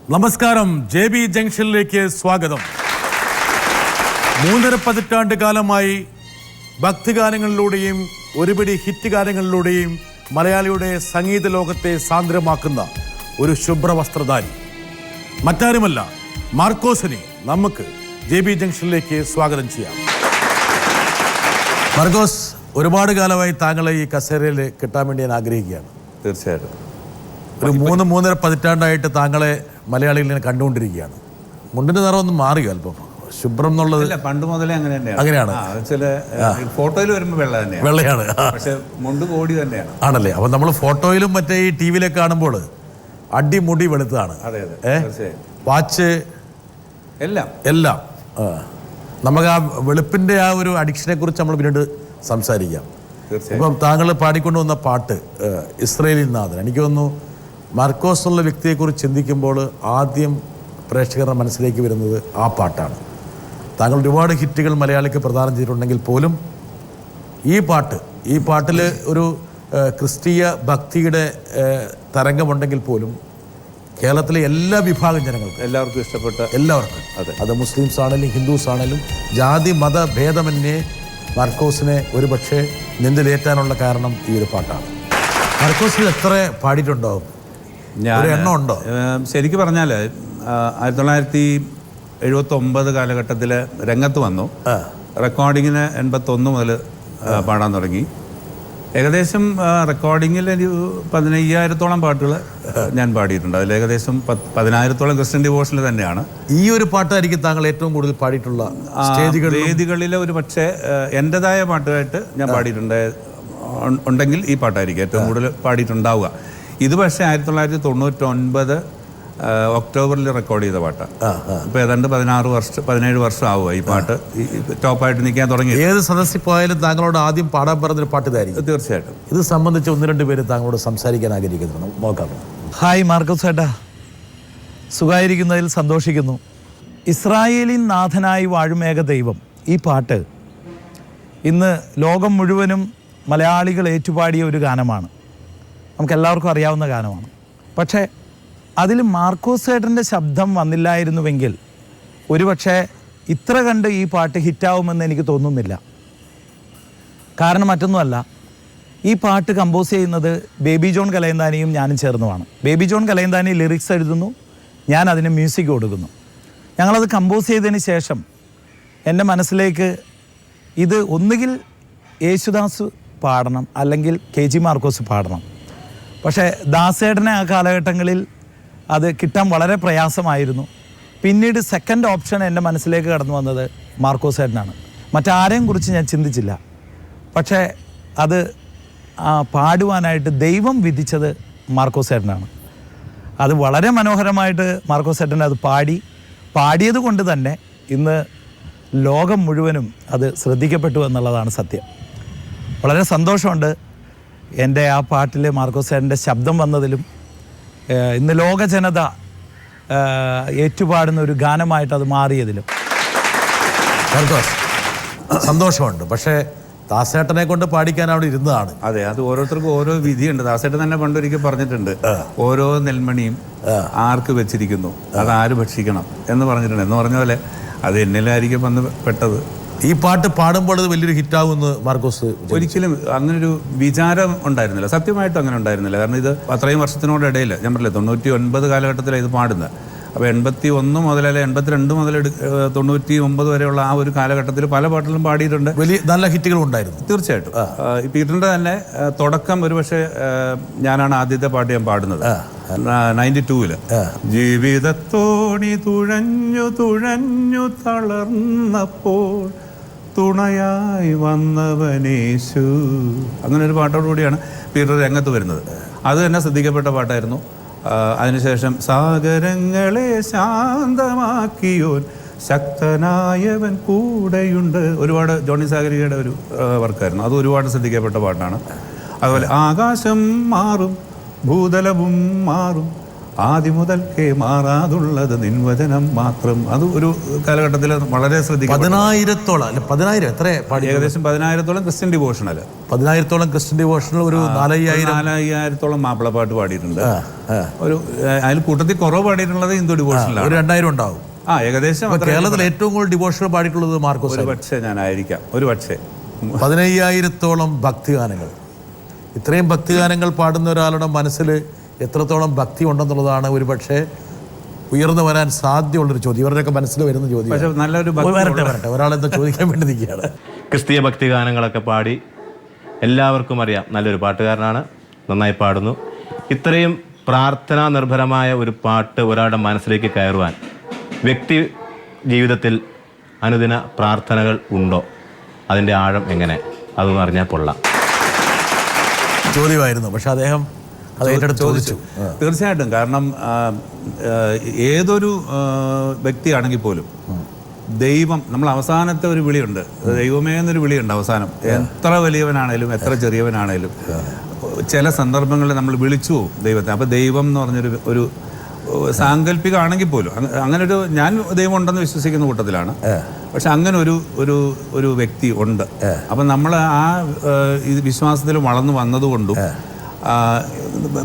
നമസ്കാരം. JB ജംഗ്ഷനിലേക്ക് സ്വാഗതം. 3.5 പതിറ്റാണ്ട് കാലമായി ഭക്തിഗാനങ്ങളിലൂടെയും ഒരുപിടി ഹിറ്റ് ഗാനങ്ങളിലൂടെയും മലയാളിയുടെ സംഗീത ലോകത്തെ സാന്ദ്രമാക്കുന്ന ഒരു ശുഭ്രവസ്ത്രധാരി മറ്റാരുമല്ല, മാർക്കോസിനെ നമുക്ക് JB ജംഗ്ഷനിലേക്ക് സ്വാഗതം ചെയ്യാം. മാർക്കോസ്, ഒരുപാട് കാലമായി താങ്കളെ ഈ കസേരയിൽ കിട്ടാൻ വേണ്ടി ഞാൻ ആഗ്രഹിക്കുകയാണ്. തീർച്ചയായിട്ടും ഒരു 3.5 പതിറ്റാണ്ടായിട്ട് താങ്കളെ മലയാളികൾ ഇങ്ങനെ കണ്ടുകൊണ്ടിരിക്കുകയാണ്. മുണ്ടിന്റെ നിറമൊന്നും മാറി അല്പം ശുഭ്രം എന്നുള്ളത് പണ്ട് മുതലേ അങ്ങനെയാണ്. ചില ഫോട്ടോയിൽ വരുമ്പോൾ വെള്ളയാണ്, പക്ഷെ മുണ്ട് കോടി തന്നെയാണ് ആണല്ലേ. അപ്പൊ നമ്മൾ ഫോട്ടോയിലും മറ്റേ ഈ TV-യിലൊക്കെ കാണുമ്പോൾ അടിമുടി വെളുത്താണ്. വാച്ച് എല്ലാം നമുക്ക് ആ വെളുപ്പിന്റെ ആ ഒരു അഡിക്ഷനെ കുറിച്ച് നമ്മൾ പിന്നീട് സംസാരിക്കാം. ഇപ്പം താങ്കൾ പാടിക്കൊണ്ടുവന്ന പാട്ട് ഇസ്രയേലിൽ നാഥൻ, എനിക്ക് തോന്നുന്നു മാർക്കോസ് എന്നുള്ള വ്യക്തിയെക്കുറിച്ച് ചിന്തിക്കുമ്പോൾ ആദ്യം പ്രേക്ഷകരുടെ മനസ്സിലേക്ക് വരുന്നത് ആ പാട്ടാണ്. താങ്കൾ ഒരുപാട് ഹിറ്റുകൾ മലയാളിക്ക് പ്രദാനം ചെയ്തിട്ടുണ്ടെങ്കിൽ പോലും ഈ പാട്ടിൽ ഒരു ക്രിസ്തീയ ഭക്തിയുടെ തരംഗമുണ്ടെങ്കിൽ പോലും കേരളത്തിലെ എല്ലാ വിഭാഗം ജനങ്ങൾക്കും എല്ലാവർക്കും ഇഷ്ടപ്പെട്ട അത് മുസ്ലിംസ് ആണെങ്കിലും ഹിന്ദുസ് ആണെങ്കിലും ജാതി മത ഭേദമന്യേ മാർക്കോസിനെ ഒരുപക്ഷെ നെഞ്ചിലേറ്റാനുള്ള കാരണം ഈ ഒരു പാട്ടാണ്. മാർക്കോസിൽ എത്ര പാടിയിട്ടുണ്ടാവും? എണ്ണം ഉണ്ടോ? ശരിക്കും പറഞ്ഞാൽ 1979 കാലഘട്ടത്തിൽ രംഗത്ത് വന്നു. റെക്കോർഡിങ്ങിന് 81 മുതൽ പാടാൻ തുടങ്ങി. ഏകദേശം റെക്കോർഡിങ്ങിൽ ഒരു 15,000-ഓളം പാട്ടുകൾ ഞാൻ പാടിയിട്ടുണ്ട്. അതിൽ ഏകദേശം 10,000-ഓളം ക്രിസ്ത്യൻ ഡിവോഷനിൽ തന്നെയാണ്. ഈ ഒരു പാട്ടായിരിക്കും താങ്കൾ ഏറ്റവും കൂടുതൽ പാടിയിട്ടുള്ള വേദികളിലെ ഒരു പക്ഷേ എൻ്റെതായ പാട്ടുമായിട്ട് ഞാൻ പാടിയിട്ടുണ്ട് ഉണ്ടെങ്കിൽ ഈ പാട്ടായിരിക്കും ഏറ്റവും കൂടുതൽ പാടിയിട്ടുണ്ടാവുക. ഇത് പക്ഷേ 1999 ഒക്ടോബറിൽ റെക്കോർഡ് ചെയ്ത പാട്ടാണ്. ഇപ്പോൾ ഏതാണ്ട് 17 വർഷം ആവുക ഈ പാട്ട് ടോപ്പായിട്ട് നിൽക്കാൻ തുടങ്ങി. ഏത് സദസ്സിൽ പോയാലും താങ്കളോട് ആദ്യം പാടാൻ പറഞ്ഞൊരു പാട്ട് ഇതായിരിക്കും. തീർച്ചയായിട്ടും. ഇത് സംബന്ധിച്ച് 1-2 പേര് താങ്കളോട് സംസാരിക്കാൻ ആഗ്രഹിക്കുന്നു. നോക്കാം. ഹായ് മാർക്കോസ് ചേട്ടാ, സുഖമായിരിക്കുന്നതിൽ സന്തോഷിക്കുന്നു. ഇസ്രായേലിൻ നാഥനായി വാഴുമേക ദൈവം ഈ പാട്ട് ഇന്ന് ലോകം മുഴുവനും മലയാളികൾ ഏറ്റുപാടിയ ഒരു ഗാനമാണ്. നമുക്കെല്ലാവർക്കും അറിയാവുന്ന ഗാനമാണ്. പക്ഷേ അതിൽ മാർക്കോസ് ചേട്ടൻ്റെ ശബ്ദം വന്നില്ലായിരുന്നുവെങ്കിൽ ഒരുപക്ഷെ ഇത്ര കണ്ട് ഈ പാട്ട് ഹിറ്റാവുമെന്ന് എനിക്ക് തോന്നുന്നില്ല. കാരണം മറ്റൊന്നുമല്ല, ഈ പാട്ട് കമ്പോസ് ചെയ്യുന്നത് ബേബി ജോൺ കലയന്താനിയും ഞാനും ചേർന്നുമാണ്. ബേബി ജോൺ കലയന്താനി ലിറിക്സ് എഴുതുന്നു, ഞാൻ അതിന് മ്യൂസിക് കൊടുക്കുന്നു. ഞങ്ങളത് കമ്പോസ് ചെയ്തതിന് ശേഷം എൻ്റെ മനസ്സിലേക്ക് ഇത് ഒന്നുകിൽ യേശുദാസ് പാടണം അല്ലെങ്കിൽ KG മാർക്കോസ് പാടണം. പക്ഷേ ദാസേട്ടനെ ആ കാലഘട്ടങ്ങളിൽ അത് കിട്ടാൻ വളരെ പ്രയാസമായിരുന്നു. പിന്നീട് സെക്കൻഡ് ഓപ്ഷൻ എൻ്റെ മനസ്സിലേക്ക് കടന്നു വന്നത് മാർക്കോസ് ചേട്ടനാണ്. മറ്റാരെയും കുറിച്ച് ഞാൻ ചിന്തിച്ചില്ല. പക്ഷേ അത് പാടുവാനായിട്ട് ദൈവം വിധിച്ചത് മാർക്കോസ് ചേട്ടനാണ്. അത് വളരെ മനോഹരമായിട്ട് മാർക്കോസ് ചേട്ടൻ അത് പാടിയത് കൊണ്ട് തന്നെ ഇന്ന് ലോകം മുഴുവനും അത് ശ്രദ്ധിക്കപ്പെട്ടു എന്നുള്ളതാണ് സത്യം. വളരെ സന്തോഷമുണ്ട് എൻ്റെ ആ പാട്ടിൽ മാർക്കോസ് ചേട്ടൻ്റെ ശബ്ദം വന്നതിലും ഇന്ന് ലോക ജനത ഏറ്റുപാടുന്ന ഒരു ഗാനമായിട്ട് അത് മാറിയതിലും സന്തോഷമുണ്ട്. പക്ഷേ ദാസേട്ടനെ കൊണ്ട് പാടിക്കാൻ അവിടെ ഇരുന്നതാണ്. അതെ, അത് ഓരോരുത്തർക്കും ഓരോ വിധിയുണ്ട്. ദാസേട്ടൻ തന്നെ പണ്ടൊരിക്കൽ പറഞ്ഞിട്ടുണ്ട്, ഓരോ നെൽമണിയും ആർക്ക് വെച്ചിരിക്കുന്നു അത് ആര് ഭക്ഷിക്കണം എന്ന് പറഞ്ഞിട്ടുണ്ട്. എന്ന് പറഞ്ഞ പോലെ അത് എന്നിലായിരിക്കും വന്ന് പെട്ടത്. ഈ പാട്ട് പാടുമ്പോൾ അത് വലിയൊരു ഹിറ്റാവുമെന്ന് മാർക്കോസ് ഒരിക്കലും അങ്ങനൊരു വിചാരം ഉണ്ടായിരുന്നില്ല. സത്യമായിട്ടും അങ്ങനെ ഉണ്ടായിരുന്നില്ല. കാരണം ഇത് അത്രയും വർഷത്തിനോടിടയിൽ ഞാൻ പറഞ്ഞില്ല 99 കാലഘട്ടത്തിലാണ് ഇത് പാടുന്നത്. അപ്പോൾ 81 മുതൽ അല്ലെങ്കിൽ 82 മുതൽ 99 വരെയുള്ള ആ ഒരു കാലഘട്ടത്തിൽ പല പാട്ടുകളും പാടിയിട്ടുണ്ട്. വലിയ നല്ല ഹിറ്റുകളും ഉണ്ടായിരുന്നു. തീർച്ചയായിട്ടും. പീറ്ററിൻ്റെ തന്നെ തുടക്കം ഒരുപക്ഷെ ഞാനാണ് ആദ്യത്തെ പാട്ട് ഞാൻ പാടുന്നത് 92-ൽ. ജീവിതത്തോണി തുഴഞ്ഞു തുഴഞ്ഞു തളർന്നപ്പോൾ തുണയായി വന്നവനേശു, അങ്ങനെ ഒരു പാട്ടോടുകൂടിയാണ് പീറ്റർ രംഗത്ത് വരുന്നത്. അത് തന്നെ ശ്രദ്ധിക്കപ്പെട്ട പാട്ടായിരുന്നു. അതിനുശേഷം സാഗരങ്ങളെ ശാന്തമാക്കിയോൻ ശക്തനായവൻ കൂടെയുണ്ട്, ഒരുപാട് ജോണി സാഗരികയുടെ ഒരു വർക്കായിരുന്നു. അത് ഒരുപാട് ശ്രദ്ധിക്കപ്പെട്ട പാട്ടാണ്. അതുപോലെ ആകാശം മാറും ഭൂതലവും മാറും ആദ്യം മുതൽക്കേ മാറാതുള്ളത് നിൻവചനം മാത്രം. അത് ഒരു കാലഘട്ടത്തിൽ വളരെ ശ്രദ്ധിക്കും. 10,000-ഓളം അല്ല 10,000 എത്ര പാടി? ഏകദേശം 10,000-ഓളം ക്രിസ്ത്യൻ ഡിവോഷണൽ, 10,000-ഓളം ക്രിസ്ത്യൻ ഡിവോഷണൽ, ഒരു 4,500-ഓളം മാപ്പിളപ്പാട്ട് പാടിയിട്ടുണ്ട്. ഒരു അതിൽ കൂട്ടത്തിൽ കുറവ് പാടിയിട്ടുള്ളത് ഹിന്ദു ഡിവോഷണലാണ്. ഒരു 2,000 ഉണ്ടാവും. ഏകദേശം. കേരളത്തിൽ ഏറ്റവും കൂടുതൽ ഡിവോഷണൽ പാടിയിട്ടുള്ളത് മാർക്കോസ്. ഒരു പക്ഷേ ഞാനായിരിക്കാം, ഒരു പക്ഷേ. 15,000-ഓളം ഭക്തിഗാനങ്ങൾ. ഇത്രയും ഭക്തിഗാനങ്ങൾ പാടുന്ന ഒരാളുടെ മനസ്സിൽ എത്രത്തോളം ഭക്തി ഉണ്ടെന്നുള്ളതാണ് ഒരു പക്ഷേ ഉയർന്നു വരാൻ സാധ്യതയുള്ളൊരു ചോദ്യം. ഇവരുടെയൊക്കെ മനസ്സിൽ വരുന്ന ചോദ്യം. നല്ലൊരു വരട്ടെ ഒരാളെന്താ ചോദിക്കാൻ വേണ്ടി നിൽക്കുകയാണ്. ക്രിസ്തീയ ഭക്തിഗാനങ്ങളൊക്കെ പാടി എല്ലാവർക്കും അറിയാം, നല്ലൊരു പാട്ടുകാരനാണ്, നന്നായി പാടുന്നു. ഇത്രയും പ്രാർത്ഥനാ നിർഭരമായ ഒരു പാട്ട് ഒരാളുടെ മനസ്സിലേക്ക് കയറുവാൻ വ്യക്തി ജീവിതത്തിൽ അനുദിന പ്രാർത്ഥനകൾ ഉണ്ടോ? അതിൻ്റെ ആഴം എങ്ങനെ? അതൊന്നും അറിഞ്ഞാൽ കൊള്ളാം. ചോദ്യമായിരുന്നു, പക്ഷെ അദ്ദേഹം അത് ഏറ്റെടുത്ത് ചോദിച്ചു. തീർച്ചയായിട്ടും. കാരണം ഏതൊരു വ്യക്തിയാണെങ്കിൽ പോലും ദൈവം, നമ്മൾ അവസാനത്തെ ഒരു വിളിയുണ്ട്, ദൈവമേ എന്നൊരു വിളിയുണ്ട് അവസാനം. എത്ര വലിയവനാണേലും എത്ര ചെറിയവനാണേലും ചില സന്ദർഭങ്ങളിൽ നമ്മൾ വിളിച്ചു പോകും ദൈവത്തെ. അപ്പോൾ ദൈവം എന്ന് പറഞ്ഞൊരു ഒരു സാങ്കല്പികമാണെങ്കിൽ പോലും അങ്ങനെ ഒരു, ഞാൻ ദൈവം ഉണ്ടെന്ന് വിശ്വസിക്കുന്ന കൂട്ടത്തിലാണ്. പക്ഷെ അങ്ങനെ ഒരു വ്യക്തി ഉണ്ട്. അപ്പം നമ്മൾ ആ വിശ്വാസത്തിൽ വളർന്നു വന്നതുകൊണ്ടും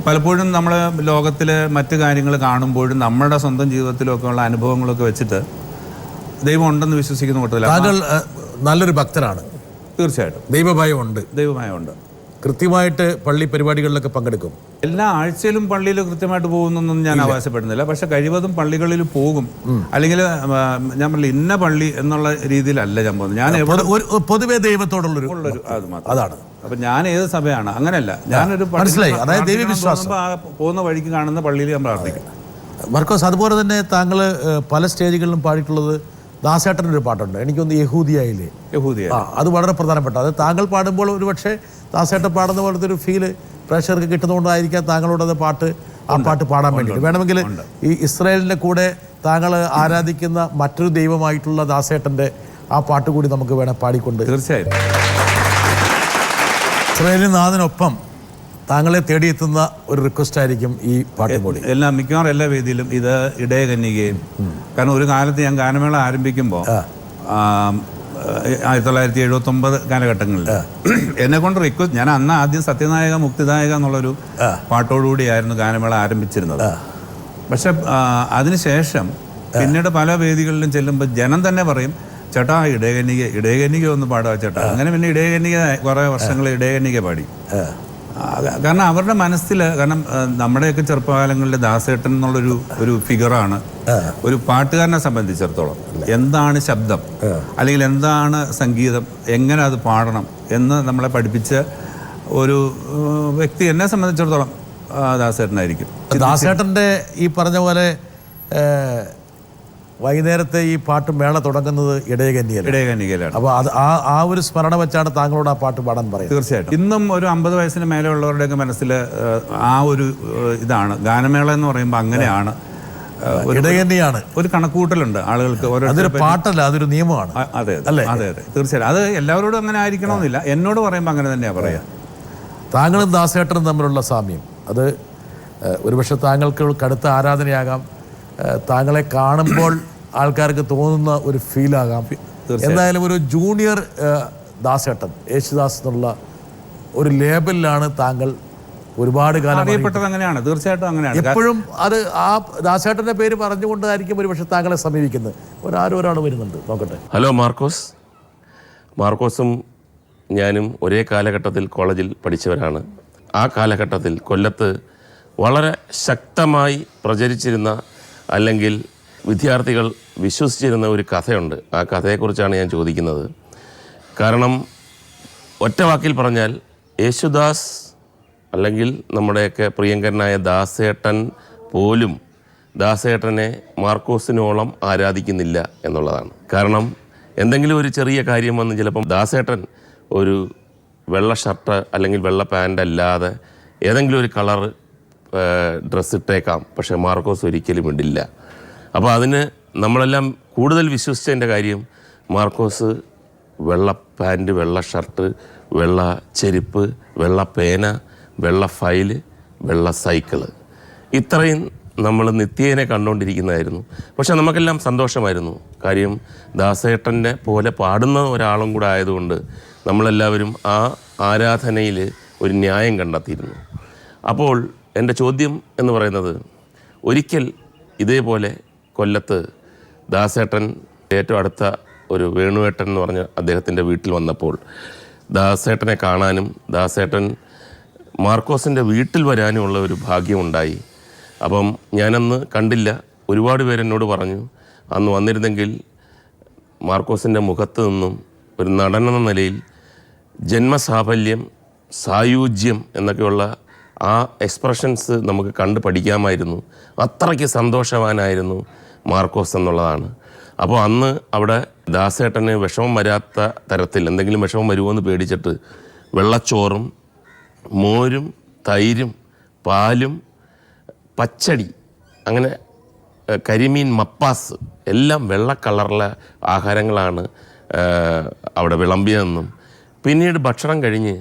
പലപ്പോഴും നമ്മൾ ലോകത്തിലെ മറ്റു കാര്യങ്ങൾ കാണുമ്പോഴും നമ്മുടെ സ്വന്തം ജീവിതത്തിലൊക്കെ ഉള്ള അനുഭവങ്ങളൊക്കെ വെച്ചിട്ട് ദൈവം ഉണ്ടെന്ന് വിശ്വസിക്കുന്ന കൂട്ടത്തിലാണ്. താങ്കൾ നല്ലൊരു ഭക്തരാണ്. തീർച്ചയായിട്ടും. ദൈവഭയമുണ്ട്. കൃത്യമായിട്ട് പള്ളി പരിപാടികളിലൊക്കെ പങ്കെടുക്കും. എല്ലാ ആഴ്ചയിലും പള്ളിയിൽ കൃത്യമായിട്ട് പോകുന്നൊന്നും ഞാൻ അവകാശപ്പെടുന്നില്ല. പക്ഷെ കഴിവതും പള്ളികളിൽ പോകും. അല്ലെങ്കിൽ ഞാൻ പറഞ്ഞില്ല ഇന്ന പള്ളി എന്നുള്ള രീതിയിലല്ല ഞാൻ പോകുന്നത്. ഞാൻ പൊതുവെ ദൈവത്തോടുള്ളൊരു അതാണ്. അപ്പൊ ഞാൻ ഏത് സഭയാണ് അങ്ങനെയല്ല. ഞാനൊരു പോകുന്ന വഴിക്ക് കാണുന്ന പള്ളിയിൽ ഞാൻ പ്രാർത്ഥിക്കും. മാർക്കോസ്, അതുപോലെ തന്നെ താങ്കൾ പല സ്റ്റേജുകളിലും പാടിയിട്ടുള്ളത് ദാസേട്ടൻ്റെ ഒരു പാട്ടുണ്ട്, എനിക്കൊന്ന് യഹൂദിയായില്ലേ. അത് വളരെ പ്രധാനപ്പെട്ട. അത് താങ്കൾ പാടുമ്പോൾ ഒരു പക്ഷേ ദാസേട്ടൻ പാടുന്ന പോലത്തെ ഒരു ഫീല് പ്രേക്ഷകർക്ക് കിട്ടുന്നതുകൊണ്ടായിരിക്കാം താങ്കളോട് ആ പാട്ട് പാടാൻ വേണ്ടിയിട്ട്. വേണമെങ്കിൽ ഈ ഇസ്രായേലിൻ്റെ കൂടെ താങ്കൾ ആരാധിക്കുന്ന മറ്റൊരു ദൈവമായിട്ടുള്ള ദാസേട്ടൻ്റെ ആ പാട്ട് കൂടി നമുക്ക് വേണം പാടിക്കൊണ്ട്. തീർച്ചയായും. ഇസ്രായേലിൻ നാഥനൊപ്പം താങ്കളെ തേടിയെത്തുന്ന ഒരു റിക്വസ്റ്റ് ആയിരിക്കും ഈ പാട്ട് കൂടി. മിക്കവാറും എല്ലാ വേദിയിലും ഇത് ഇടയകന്യകയും. കാരണം ഒരു കാലത്ത് ഞാൻ ഗാനമേള ആരംഭിക്കുമ്പോൾ 1979 കാലഘട്ടങ്ങളിൽ എന്നെ കൊണ്ട് റിക്വസ്റ്റ്, ഞാൻ അന്ന് ആദ്യം സത്യനായക മുക്തിദായക എന്നുള്ളൊരു പാട്ടോടുകൂടിയായിരുന്നു ഗാനമേള ആരംഭിച്ചിരുന്നത്. പക്ഷെ അതിനുശേഷം പിന്നീട് പല വേദികളിലും ചെല്ലുമ്പോൾ ജനം തന്നെ പറയും, ചേട്ടാ ഇടയകന്യക ഒന്ന് പാടുക ചേട്ടാ. അങ്ങനെ പിന്നെ ഇടയകന്യക കുറേ വർഷങ്ങൾ ഇടയകന്യക പാടി. കാരണം അവരുടെ മനസ്സിൽ, കാരണം നമ്മുടെയൊക്കെ ചെറുപ്പകാലങ്ങളിൽ ദാസേട്ടൻ എന്നുള്ളൊരു ഫിഗറാണ് ഒരു പാട്ടുകാരനെ സംബന്ധിച്ചിടത്തോളം. എന്താണ് ശബ്ദം, അല്ലെങ്കിൽ എന്താണ് സംഗീതം, എങ്ങനെ അത് പാടണം എന്ന് നമ്മളെ പഠിപ്പിച്ച ഒരു വ്യക്തി എന്നെ സംബന്ധിച്ചിടത്തോളം ദാസേട്ടനായിരിക്കും. ദാസേട്ടൻ്റെ ഈ പറഞ്ഞ പോലെ വൈകുന്നേരത്തെ ഈ പാട്ട് മേള തുടങ്ങുന്നത് ഇടയകന്യകയിലാണ്. അപ്പോൾ അത് ആ ഒരു സ്മരണ വെച്ചാണ് താങ്കളോട് ആ പാട്ട് പാടാൻ പറയുന്നത്. തീർച്ചയായിട്ടും. ഇന്നും ഒരു 50 വയസ്സിന് മേലെ ഉള്ളവരുടെയൊക്കെ മനസ്സിൽ ആ ഒരു ഇതാണ് ഗാനമേള എന്ന് പറയുമ്പോൾ. അങ്ങനെയാണ്, ഇടയകന്യാണ്. ഒരു കണക്കുകൂട്ടലുണ്ട് ആളുകൾക്ക്. അതൊരു പാട്ടല്ല, അതൊരു നിയമമാണ്. അതെ, തീർച്ചയായും. അത് എല്ലാവരോടും അങ്ങനെ ആയിരിക്കണമെന്നില്ല. എന്നോട് പറയുമ്പോൾ അങ്ങനെ തന്നെയാണ് പറയാ. താങ്കളും ദാസേട്ടനും തമ്മിലുള്ള സാമ്യം അത് ഒരുപക്ഷെ താങ്കൾക്ക് കടുത്ത ആരാധനയാകാം, താങ്കളെ കാണുമ്പോൾ ആൾക്കാർക്ക് തോന്നുന്ന ഒരു ഫീലാകാം. എന്തായാലും ഒരു ജൂനിയർ ദാസേട്ടൻ, യേശുദാസ് എന്നുള്ള ഒരു ലേബലിലാണ് താങ്കൾ ഒരുപാട് കാലം അറിയപ്പെട്ടത്. അങ്ങനെയാണ്, തീർച്ചയായിട്ടും അങ്ങനെയാണ്. എപ്പോഴും അത് ആ ദാസേട്ടൻ്റെ പേര് പറഞ്ഞുകൊണ്ടായിരിക്കും ഒരു പക്ഷെ താങ്കളെ സമീപിക്കുന്നത്. ഒരാൾ വരുന്നുണ്ട്, നോക്കട്ടെ. ഹലോ മാർക്കോസും ഞാനും ഒരേ കാലഘട്ടത്തിൽ കോളേജിൽ പഠിച്ചവരാണ്. ആ കാലഘട്ടത്തിൽ കൊല്ലത്ത് വളരെ ശക്തമായി പ്രചരിച്ചിരുന്ന, അല്ലെങ്കിൽ വിദ്യാർത്ഥികൾ വിശ്വസിച്ചിരുന്ന ഒരു കഥയുണ്ട്. ആ കഥയെക്കുറിച്ചാണ് ഞാൻ ചോദിക്കുന്നത്. കാരണം ഒറ്റ വാക്കിൽ പറഞ്ഞാൽ യേശുദാസ് അല്ലെങ്കിൽ നമ്മുടെയൊക്കെ പ്രിയങ്കരനായ ദാസേട്ടൻ പോലും ദാസേട്ടനെ മാർക്കോസിനോളം ആരാധിക്കുന്നില്ല എന്നുള്ളതാണ്. കാരണം എന്തെങ്കിലും ഒരു ചെറിയ കാര്യം വന്ന് ചിലപ്പം ദാസേട്ടൻ ഒരു വെള്ള ഷർട്ട് അല്ലെങ്കിൽ വെള്ള പാൻ്റ് അല്ലാതെ ഏതെങ്കിലും ഒരു കളറ് ഡ്രസ്സ് ഇട്ടേക്കാം, പക്ഷേ മാർക്കോസ് ഒരിക്കലും ഇടില്ല. അപ്പോൾ അതിന് നമ്മളെല്ലാം കൂടുതൽ വിശ്വസിച്ചതിൻ്റെ കാര്യം മാർക്കോസ് വെള്ള പാൻറ്റ്, വെള്ള ഷർട്ട്, വെള്ള ചെരുപ്പ്, വെള്ള പേന, വെള്ള ഫയല്, വെള്ള സൈക്കിള്, ഇത്രയും നമ്മൾ നിത്യേനെ കണ്ടുകൊണ്ടിരിക്കുന്നതായിരുന്നു. പക്ഷെ നമുക്കെല്ലാം സന്തോഷമായിരുന്നു. കാര്യം ദാസേട്ടൻ്റെ പോലെ പാടുന്ന ഒരാളും കൂടെ ആയതുകൊണ്ട് നമ്മളെല്ലാവരും ആ ആരാധനയിൽ ഒരു ന്യായം കണ്ടെത്തിയിരുന്നു. അപ്പോൾ എൻ്റെ ചോദ്യം എന്ന് പറയുന്നത്, ഒരിക്കൽ ഇതേപോലെ കൊല്ലത്ത് ദാസേട്ടൻ ഏറ്റവും അടുത്ത ഒരു വേണുവേട്ടൻ എന്ന് പറഞ്ഞ അദ്ദേഹത്തിൻ്റെ വീട്ടിൽ വന്നപ്പോൾ ദാസേട്ടനെ കാണാനും ദാസേട്ടൻ മാർക്കോസിൻ്റെ വീട്ടിൽ വരാനുമുള്ള ഒരു ഭാഗ്യമുണ്ടായി. അപ്പം ഞാനന്ന് കണ്ടില്ല. ഒരുപാട് പേരെന്നോട് പറഞ്ഞു, അന്ന് വന്നിരുന്നെങ്കിൽ മാർക്കോസിൻ്റെ മുഖത്ത് നിന്നും ഒരു നടനെന്ന നിലയിൽ ജന്മസാഫല്യം, സായുജ്യം എന്നൊക്കെയുള്ള ആ എക്സ്പ്രഷൻസ് നമുക്ക് കണ്ട് പഠിക്കാമായിരുന്നു. അത്രയ്ക്ക് സന്തോഷവാനായിരുന്നു മാർക്കോസ് എന്നുള്ളതാണ്. അപ്പോൾ അന്ന് അവിടെ ദാസേട്ടന് വിഷമം വരാത്ത തരത്തിൽ എന്തെങ്കിലും വിഷമം വരുമോ എന്ന് പേടിച്ചിട്ട് വെള്ളച്ചോറും മോരും തൈരും പാലും പച്ചടി, അങ്ങനെ കരിമീൻ മപ്പാസ് എല്ലാം വെള്ള കളറിലെ ആഹാരങ്ങളാണ് അവിടെ വിളമ്പിയതെന്നും പിന്നീട് ഭക്ഷണം കഴിഞ്ഞ്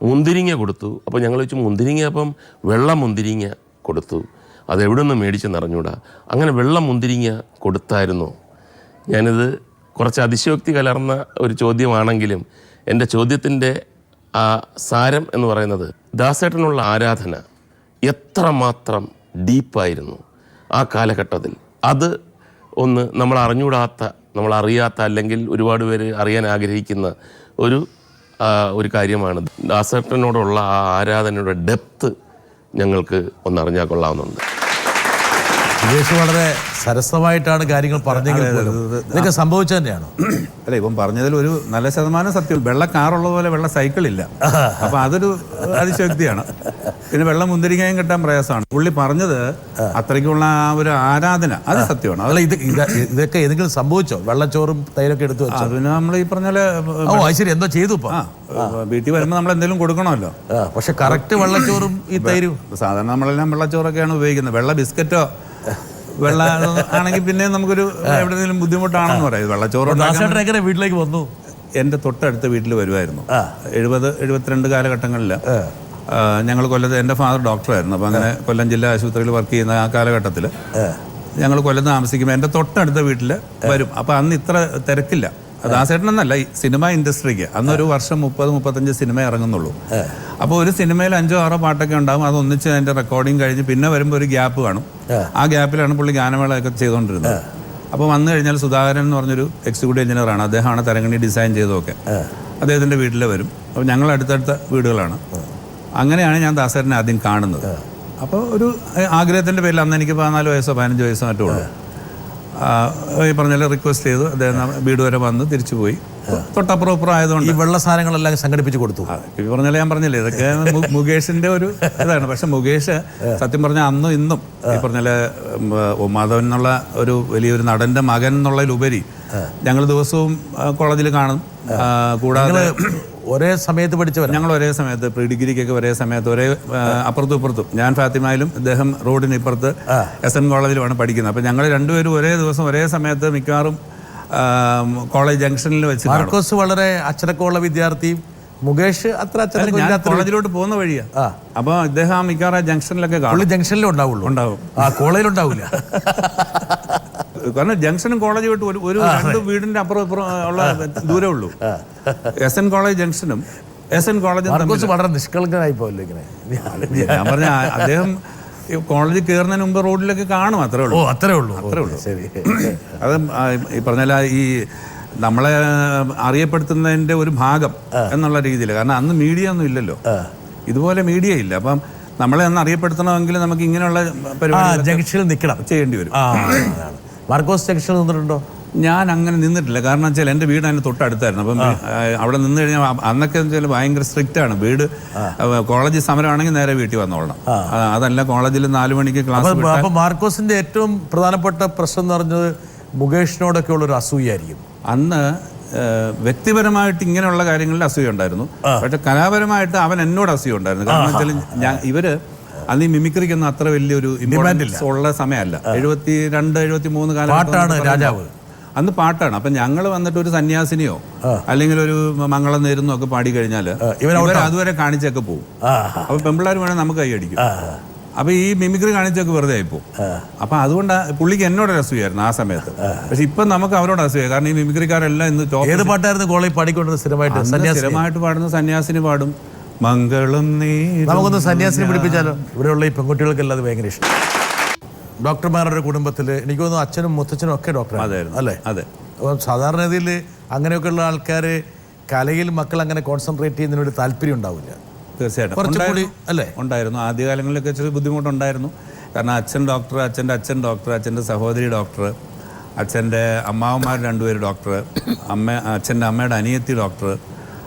മുന്തിരിങ്ങ കൊടുത്തു. അപ്പോൾ ഞങ്ങൾ വെച്ച് മുന്തിരിങ്ങ, അപ്പം വെള്ള മുന്തിരിങ്ങ കൊടുത്തു. അതെവിടെ നിന്ന് മേടിച്ചെന്ന് അറിഞ്ഞൂടാ. അങ്ങനെ വെള്ള മുന്തിരിങ്ങ കൊടുത്തായിരുന്നോ? ഞാനിത് കുറച്ച് അതിശയോക്തി കലർന്ന ഒരു ചോദ്യമാണെങ്കിലും എൻ്റെ ചോദ്യത്തിൻ്റെ ആ സാരം എന്ന് പറയുന്നത്, ദാസേട്ടനുള്ള ആരാധന എത്രമാത്രം ഡീപ്പായിരുന്നു ആ കാലഘട്ടത്തിൽ. അത് ഒന്ന് നമ്മൾ അറിഞ്ഞൂടാത്ത, നമ്മളറിയാത്ത, അല്ലെങ്കിൽ ഒരുപാട് പേര് അറിയാൻ ആഗ്രഹിക്കുന്ന ഒരു കാര്യമാണ്. ദാസേട്ടനോടുള്ള ആ ആരാധനയുടെ ഡെപ്ത് ഞങ്ങൾക്ക് ഒന്നറിഞ്ഞാൽ കൊള്ളാവുന്നുണ്ട്. സുരേഷ് വളരെ സരസമായിട്ടാണ് കാര്യങ്ങൾ പറഞ്ഞെങ്കിൽ പോലും ഇതൊക്കെ സംഭവിച്ചു തന്നെയാണോ? അല്ല, ഇപ്പം പറഞ്ഞതിൽ ഒരു നല്ല ശതമാനം സത്യം. വെള്ള കാറുള്ളത് പോലെ വെള്ള സൈക്കിളില്ല. അപ്പൊ അതൊരു അതിശക്തിയാണ്. പിന്നെ വെള്ളം മുന്തിരിങ്ങയും കിട്ടാൻ പ്രയാസമാണ്. പുള്ളി പറഞ്ഞത് അത്രയ്ക്കുള്ള ആ ഒരു ആരാധന, അത് സത്യമാണ്. അതല്ല, ഇതൊക്കെ ഏതെങ്കിലും സംഭവിച്ചോ? വെള്ളച്ചോറും തൈരൊക്കെ എടുത്തു വെച്ചോ? അതിന് നമ്മൾ ഈ പറഞ്ഞ ശരി, എന്തോ ചെയ്തു. ഇപ്പൊ വീട്ടിൽ വരുമ്പോൾ നമ്മൾ എന്തെങ്കിലും കൊടുക്കണമല്ലോ. പക്ഷെ കറക്റ്റ് വെള്ളച്ചോറും ഈ തൈരും സാധാരണ നമ്മളെല്ലാം വെള്ളച്ചോറൊക്കെയാണ് ഉപയോഗിക്കുന്നത്. വെള്ള ബിസ്ക്കറ്റോ വെള്ള ആണെങ്കിൽ പിന്നെ നമുക്കൊരു എവിടെയെങ്കിലും ബുദ്ധിമുട്ടാണെന്ന് പറയും. വെള്ളച്ചോറ് വീട്ടിലേക്ക് വന്നു. എൻ്റെ തൊട്ടടുത്ത വീട്ടിൽ വരുമായിരുന്നു. 70-72 കാലഘട്ടങ്ങളിൽ ഞങ്ങൾ കൊല്ലത്ത്, എൻ്റെ ഫാദർ ഡോക്ടറായിരുന്നു. അപ്പോൾ അങ്ങനെ കൊല്ലം ജില്ലാ ആശുപത്രിയിൽ വർക്ക് ചെയ്യുന്ന ആ കാലഘട്ടത്തിൽ ഞങ്ങൾ കൊല്ലത്ത് താമസിക്കുമ്പോൾ എൻ്റെ തൊട്ടടുത്ത വീട്ടിൽ വരും. അപ്പോൾ അന്ന് ഇത്ര തിരക്കില്ല. ദാസേട്ടനെന്നല്ല, ഈ സിനിമ ഇൻഡസ്ട്രിക്ക് അന്നൊരു വർഷം 30-35 സിനിമ ഇറങ്ങുന്നുള്ളൂ. അപ്പോൾ ഒരു സിനിമയിൽ 5-6 പാട്ടൊക്കെ ഉണ്ടാകും. അത് ഒന്നിച്ച് അതിൻ്റെ റെക്കോർഡിങ് കഴിഞ്ഞ് പിന്നെ വരുമ്പോൾ ഒരു ഗ്യാപ്പ് കാണും. ആ ഗ്യാപ്പിലാണ് പുള്ളി ഗാനമേളയൊക്കെ ചെയ്തുകൊണ്ടിരുന്നത്. അപ്പോൾ വന്നു കഴിഞ്ഞാൽ സുധാകരൻ എന്ന് പറഞ്ഞൊരു എക്സിക്യൂട്ടീവ് എഞ്ചിനീയറാണ്. അദ്ദേഹമാണ് തരങ്കണി ഡിസൈൻ ചെയ്തതൊക്കെ. അദ്ദേഹത്തിൻ്റെ വീട്ടിൽ വരും. അപ്പോൾ ഞങ്ങൾ അടുത്തടുത്ത വീടുകളാണ്. അങ്ങനെയാണ് ഞാൻ ദാസേട്ടനെ ആദ്യം കാണുന്നത്. അപ്പോൾ ഒരു ആഗ്രഹത്തിൻ്റെ പേരിൽ, അന്ന് എനിക്ക് 14 വയസ്സോ 15 വയസ്സോ മറ്റോ ഉള്ളൂ. ഈ പറഞ്ഞാൽ റിക്വസ്റ്റ് ചെയ്തു. അദ്ദേഹം വീട് വരെ വന്ന് തിരിച്ചു പോയി. തൊട്ടപ്പുറം ഇപ്പുറം ആയതുകൊണ്ട് ഈ വെള്ള സാധനങ്ങളെല്ലാം സംഘടിപ്പിച്ച് കൊടുത്തു. ഈ പറഞ്ഞാൽ ഞാൻ പറഞ്ഞില്ലേ, ഇതൊക്കെ മുകേഷിന്റെ ഒരു ഇതാണ്. പക്ഷെ മുകേഷ് സത്യം പറഞ്ഞാൽ അന്നും ഇന്നും ഈ പറഞ്ഞാൽ മാധവൻ എന്നുള്ള ഒരു വലിയൊരു നടന്റെ മകൻ എന്നുള്ളതിലുപരി ഞങ്ങൾ ദിവസവും കോളേജിൽ കാണും. കൂടാതെ ഒരേ സമയത്ത് പഠിച്ചവർ, ഞങ്ങൾ ഒരേ സമയത്ത് പ്രീ ഡിഗ്രിക്കൊക്കെ ഒരേ സമയത്ത് ഒരേ അപ്പുറത്തും ഇപ്പുറത്തും. ഞാൻ ഫാത്തിമയിലും ഇദ്ദേഹം റോഡിന് ഇപ്പുറത്ത് SN കോളേജിലുമാണ് പഠിക്കുന്നത്. അപ്പം ഞങ്ങൾ രണ്ടുപേരും ഒരേ ദിവസം ഒരേ സമയത്ത് മിക്കവാറും കോളേജ് ജംഗ്ഷനിൽ വെച്ച്. മാർക്കോസ് വളരെ അച്ചടക്കമുള്ള വിദ്യാർത്ഥിയും മുകേഷ് അത്ര കോളേജിലോട്ട് പോകുന്ന വഴിയാ. അപ്പൊ ഇദ്ദേഹം മിക്കവാറും ജംഗ്ഷനിലൊക്കെ കാണും. ജംഗ്ഷനിലേ ഉണ്ടാവും, കോളേജിൽ ഉണ്ടാവില്ല. കാരണം ജംഗ്ഷനും കോളേജ് വിട്ട് ഒരു 2 വീടിന്റെ അപ്പുറം ഇപ്പുറം ഉള്ള ദൂരേ ഉള്ളൂ. SN കോളേജ് ജംഗ്ഷനും SN കോളേജും വളരെ നിഷ്കളങ്കനായി പോയല്ലോ ഇങ്ങനെ. ഞാൻ പറഞ്ഞ അദ്ദേഹം കോളേജിൽ കയറുന്നതിന് മുമ്പ് റോഡിലൊക്കെ കാണും. അത്രേ ഉള്ളൂ. ശരി. അത് ഈ പറഞ്ഞാൽ ഈ നമ്മളെ അറിയപ്പെടുത്തുന്നതിന്റെ ഒരു ഭാഗം എന്നുള്ള രീതിയിൽ. കാരണം അന്ന് മീഡിയ ഒന്നും ഇല്ലല്ലോ, ഇതുപോലെ മീഡിയ ഇല്ല. അപ്പം നമ്മളെ അന്ന് അറിയപ്പെടുത്തണമെങ്കിൽ നമുക്ക് ഇങ്ങനെയുള്ള പരിപാടി ജംഗ്ഷനിൽ നിൽക്കണം, ചെയ്യേണ്ടി വരും. മാർക്കോസ് ജംഗ്ഷനിൽ നിന്നിട്ടുണ്ടോ? ഞാൻ അങ്ങനെ നിന്നിട്ടില്ല. കാരണം വെച്ചാൽ എൻ്റെ വീട് അതിന് തൊട്ടടുത്തായിരുന്നു. അപ്പം അവിടെ നിന്ന് കഴിഞ്ഞാൽ അന്നൊക്കെ വെച്ചാൽ ഭയങ്കര സ്ട്രിക്റ്റ് ആണ്. വീട് കോളേജ് സമരമാണെങ്കിൽ നേരെ വീട്ടിൽ വന്നോളണം. അതല്ല, കോളേജിൽ 4 മണിക്ക് ക്ലാസ്. അപ്പോൾ മാർക്കോസിന്റെ ഏറ്റവും പ്രധാനപ്പെട്ട പ്രശ്നം എന്ന് പറഞ്ഞത് മുകേഷിനോടൊക്കെ ഉള്ളൊരു അസൂയായിരിക്കും. അന്ന് വ്യക്തിപരമായിട്ട് ഇങ്ങനെയുള്ള കാര്യങ്ങളിൽ അസൂയ ഉണ്ടായിരുന്നു. പക്ഷെ കലാപരമായിട്ട് അവൻ എന്നോട് അസൂയ ഉണ്ടായിരുന്നു. കാരണം വെച്ചാൽ ഇവര് അന്ന് ഈ മിമിക്രിക്കൊന്നും അത്ര വലിയൊരു ഇമ്പോർട്ടൻസ് ഉള്ള സമയമല്ല. 72-73 കാലഘട്ടമാണ് രാജാവ്. അന്ന് പാട്ടാണ്. അപ്പം ഞങ്ങൾ വന്നിട്ട് ഒരു സന്യാസിനിയോ അല്ലെങ്കിൽ ഒരു മംഗളം നേരുന്നോ ഒക്കെ പാടി കഴിഞ്ഞാൽ ഇവർ അതുവരെ കാണിച്ചൊക്കെ പോകും. അപ്പൊ പെമ്പിള്ളേർ വേണേൽ നമുക്ക് കൈയടിക്കും. അപ്പോൾ ഈ മിമിക്രി കാണിച്ചൊക്കെ വെറുതെ ആയിപ്പോ. അപ്പോൾ അതുകൊണ്ട് പുള്ളിക്ക് എന്നോട് അസൂയായിരുന്നു ആ സമയത്ത്. പക്ഷെ ഇപ്പം നമുക്ക് അവരോട് അസൂയ. കാരണം ഈ മിമിക്രിക്കാരെല്ലാം ഇന്ന് ഏത് പാട്ടായിരുന്നു കോളേജ് പാടിക്കൊണ്ടിരുന്നത്? സ്ഥിരമായിട്ട് പാടുന്ന സന്യാസിനി പാടും മംഗളം നീ. നമുക്കൊന്ന് സന്യാസിനെ പിടിപ്പിച്ചാലോ? ഇവിടെയുള്ള ഈ പെൺകുട്ടികൾക്കെല്ലാം അത് ഭയങ്കര ഇഷ്ടം. ഡോക്ടർമാരുടെ കുടുംബത്തിൽ എനിക്ക് തോന്നുന്നു അച്ഛനും മുത്തച്ഛനും ഒക്കെ ഡോക്ടറായിരുന്നു അല്ലേ? അതെ. അപ്പം സാധാരണ രീതിയിൽ അങ്ങനെയൊക്കെയുള്ള ആൾക്കാർ കലയിൽ മക്കൾ അങ്ങനെ കോൺസെൻട്രേറ്റ് ചെയ്യുന്നതിന് ഒരു താല്പര്യം ഉണ്ടാവില്ല. തീർച്ചയായിട്ടും അല്ലേ? ഉണ്ടായിരുന്നു. ആദ്യകാലങ്ങളിലൊക്കെ ഇച്ചിരി ബുദ്ധിമുട്ടുണ്ടായിരുന്നു. കാരണം അച്ഛൻ ഡോക്ടർ, അച്ഛൻ്റെ അച്ഛൻ ഡോക്ടർ, അച്ഛൻ്റെ സഹോദരി ഡോക്ടർ, അച്ഛൻ്റെ അമ്മാവന്മാർ 2 പേര് ഡോക്ടർ, അച്ഛൻ്റെ അമ്മയുടെ അനിയത്തി ഡോക്ടർ.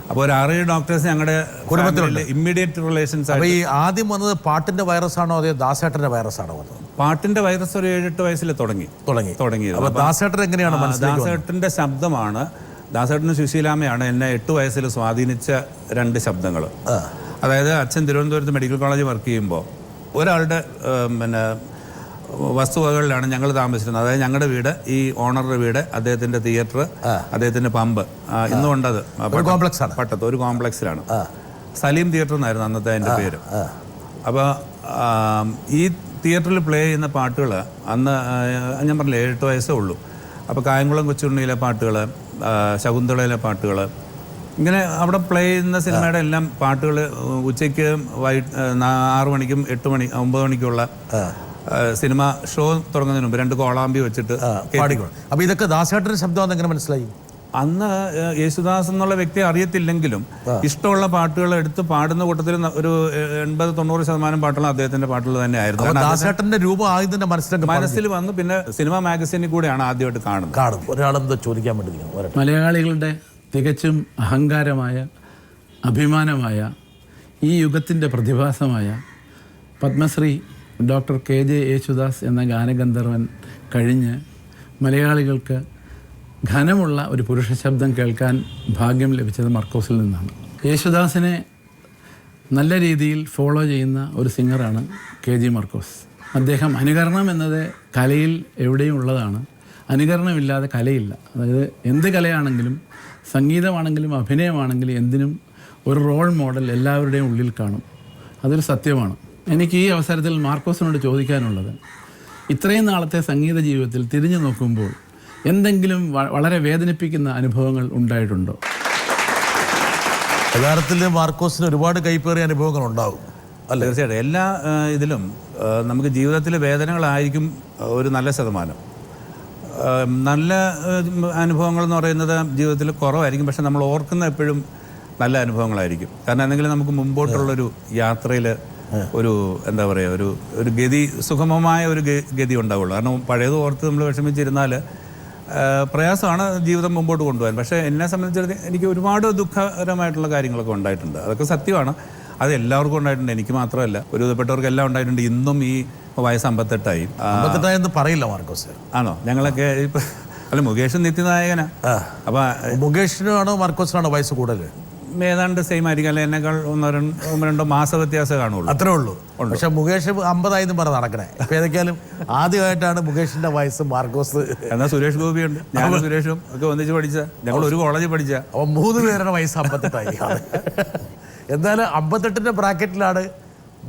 അപ്പോൾ ഒരു 6 ഡോക്ടേഴ്സ് ഞങ്ങളുടെ കുടുംബത്തിലുള്ള ഇമ്മീഡിയറ്റ് റിലേഷൻസ്. അപ്പോൾ ഈ ആദ്യം വന്നത് പാട്ടിന്റെ വൈറസാണോ അതോ ദാസേട്ടന്റെ വൈറസാണോ വന്നത്? പാട്ടിന്റെ വൈറസ് ഒരു 7-8 വയസ്സിൽ തുടങ്ങിയത്. അപ്പോൾ ദാസേട്ടൻ എങ്ങനെയാണ് മനസ്സിലായത്? ദാസേട്ടൻ്റെ ശബ്ദമാണ്, ദാസേട്ടനും സുശീലാമ്മയാണ് എന്നെ 8 വയസ്സിൽ സ്വാധീനിച്ച 2 ശബ്ദങ്ങൾ. അതായത് അച്ഛൻ തിരുവനന്തപുരത്ത് മെഡിക്കൽ കോളേജിൽ വർക്ക് ചെയ്യുമ്പോൾ ഒരാളുടെ പിന്നെ വസ്തുവകകളിലാണ് ഞങ്ങൾ താമസിച്ചിരുന്നത്. അതായത് ഞങ്ങളുടെ വീട്, ഈ ഓണറുടെ വീട്, അദ്ദേഹത്തിൻ്റെ തിയേറ്റർ, അദ്ദേഹത്തിൻ്റെ പമ്പ്, ഇന്നുകൊണ്ടത് പട്ടത്ത് ഒരു കോംപ്ലക്സിലാണ്. സലീം തിയേറ്റർ എന്നായിരുന്നു അന്നത്തെ എൻ്റെ പേര്. അപ്പോൾ ഈ തിയേറ്ററിൽ പ്ലേ ചെയ്യുന്ന പാട്ടുകൾ അന്ന് ഞാൻ പറഞ്ഞില്ലേ 7-8 വയസ്സേ ഉള്ളൂ. അപ്പോൾ കായംകുളം കൊച്ചുണ്ണിയിലെ പാട്ടുകൾ, ശകുന്തളയിലെ പാട്ടുകൾ, ഇങ്ങനെ അവിടെ പ്ലേ ചെയ്യുന്ന സിനിമയുടെ എല്ലാം പാട്ടുകൾ ഉച്ചയ്ക്ക് 6 മണിക്കും 8 മണി 9 മണിക്കുള്ള സിനിമ ഷോ തുടങ്ങുന്നതിന് മുമ്പ് 2 കോളാമ്പി വെച്ചിട്ട് പാടിക്കണം. അപ്പോൾ ഇതൊക്കെ ദാസേട്ടൻ്റെ ശബ്ദമാണെന്ന് എങ്ങനെ മനസ്സിലായി? അന്ന് യേശുദാസ് എന്നുള്ള വ്യക്തിയെ അറിയത്തില്ലെങ്കിലും ഇഷ്ടമുള്ള പാട്ടുകൾ എടുത്ത് പാടുന്ന കൂട്ടത്തിൽ ഒരു 80-90% പാട്ടുകൾ അദ്ദേഹത്തിന്റെ പാട്ടുകൾ തന്നെയായിരുന്നു. ദാസേട്ടന്റെ രൂപം ആദ്യം മനസ്സിൽ വന്നു. പിന്നെ സിനിമ മാഗസീനിൽ കൂടെയാണ് ആദ്യമായിട്ട് കാണുന്നത്. ഒരാളെന്താ ചോദിക്കാൻ വേണ്ടി? മലയാളികളുടെ തികച്ചും അഹങ്കാരമായ, അഭിമാനമായ, ഈ യുഗത്തിൻ്റെ പ്രതിഭാസമായ പത്മശ്രീ ഡോക്ടർ KJ യേശുദാസ് എന്ന ഗാനഗന്ധർവൻ കഴിഞ്ഞ് മലയാളികൾക്ക് ഘനമുള്ള ഒരു പുരുഷ ശബ്ദം കേൾക്കാൻ ഭാഗ്യം ലഭിച്ചത് മർക്കോസിൽ നിന്നാണ്. യേശുദാസിനെ നല്ല രീതിയിൽ ഫോളോ ചെയ്യുന്ന ഒരു സിംഗറാണ് KG മർക്കോസ്. അദ്ദേഹം അനുകരണം എന്നത് കലയിൽ എവിടെയും ഉള്ളതാണ്. അനുകരണമില്ലാതെ കലയില്ല. അതായത് എന്ത് കലയാണെങ്കിലും, സംഗീതമാണെങ്കിലും അഭിനയമാണെങ്കിലും എന്തിനും ഒരു റോൾ മോഡൽ എല്ലാവരുടെയും ഉള്ളിൽ കാണും. അതൊരു സത്യമാണ്. എനിക്ക് ഈ അവസരത്തിൽ മാർക്കോസിനോട് ചോദിക്കാനുള്ളത്, ഇത്രയും നാളത്തെ സംഗീത ജീവിതത്തിൽ തിരിഞ്ഞു നോക്കുമ്പോൾ എന്തെങ്കിലും വളരെ വേദനിപ്പിക്കുന്ന അനുഭവങ്ങൾ ഉണ്ടായിട്ടുണ്ടോ? യഥാർത്ഥത്തിൽ മാർക്കോസിന് ഒരുപാട് കൈപ്പേറിയ അനുഭവങ്ങൾ ഉണ്ടാവും അല്ലേ? തീർച്ചയായിട്ടും. എല്ലാ ഇതിലും നമുക്ക് ജീവിതത്തിലെ വേദനകളായിരിക്കും ഒരു നല്ല ശതമാനം. നല്ല അനുഭവങ്ങൾ എന്ന് പറയുന്നത് ജീവിതത്തിൽ കുറവായിരിക്കും. പക്ഷെ നമ്മൾ ഓർക്കുന്ന എപ്പോഴും നല്ല അനുഭവങ്ങളായിരിക്കും. കാരണം എന്തെങ്കിലും നമുക്ക് മുമ്പോട്ടുള്ളൊരു യാത്രയിൽ ഒരു എന്താ പറയുക, ഒരു ഗതി, സുഗമമായ ഒരു ഗതി ഉണ്ടാവുള്ളൂ. കാരണം പഴയത് ഓർത്ത് നമ്മൾ വിഷമിച്ചിരുന്നാൽ പ്രയാസമാണ് ജീവിതം മുമ്പോട്ട് കൊണ്ടുപോകാൻ. പക്ഷേ എന്നെ സംബന്ധിച്ചിടത്തോളം എനിക്ക് ഒരുപാട് ദുഃഖകരമായിട്ടുള്ള കാര്യങ്ങളൊക്കെ ഉണ്ടായിട്ടുണ്ട്. അതൊക്കെ സത്യമാണ്. അത് എല്ലാവർക്കും ഉണ്ടായിട്ടുണ്ട്, എനിക്ക് മാത്രമല്ല, ഒരുവിധപ്പെട്ടവർക്കെല്ലാം ഉണ്ടായിട്ടുണ്ട്. ഇന്നും ഈ വയസ്സ് 58ആയി. 58 എന്ന് പറയില്ല മാർക്കോസ്. ആണോ? ഞങ്ങളൊക്കെ ഇപ്പം അല്ല, മുകേഷ് നിത്യനായകനാ. അപ്പം മുകേഷിനാണോ മാർക്കോസിനാണോ വയസ്സ് കൂടുതൽ? ഏതാണ്ട് സെയിം ആയിരിക്കും. അല്ലെ എന്നെക്കാൾ 1-2 മാസ വ്യത്യാസം കാണുള്ളൂ. അത്രേ ഉള്ളൂ. പക്ഷെ മുകേഷ് 50 പറഞ്ഞ് നടക്കണേ. ഇപ്പം ഏതൊക്കെയാലും ആദ്യമായിട്ടാണ് മുകേഷിന്റെ വയസ്സ് മാർക്കോസ്. എന്നാൽ സുരേഷ് ഗോപിയുണ്ട്, ഞാനും സുരേഷും ഒക്കെ ഒന്നിച്ച് പഠിച്ച, ഞങ്ങൾ ഒരു കോളേജിൽ പഠിച്ച. അപ്പോൾ 3 പേരുടെ വയസ്സ് 58ആയി. എന്തായാലും 58ന്റെ ബ്രാക്കറ്റിലാണ്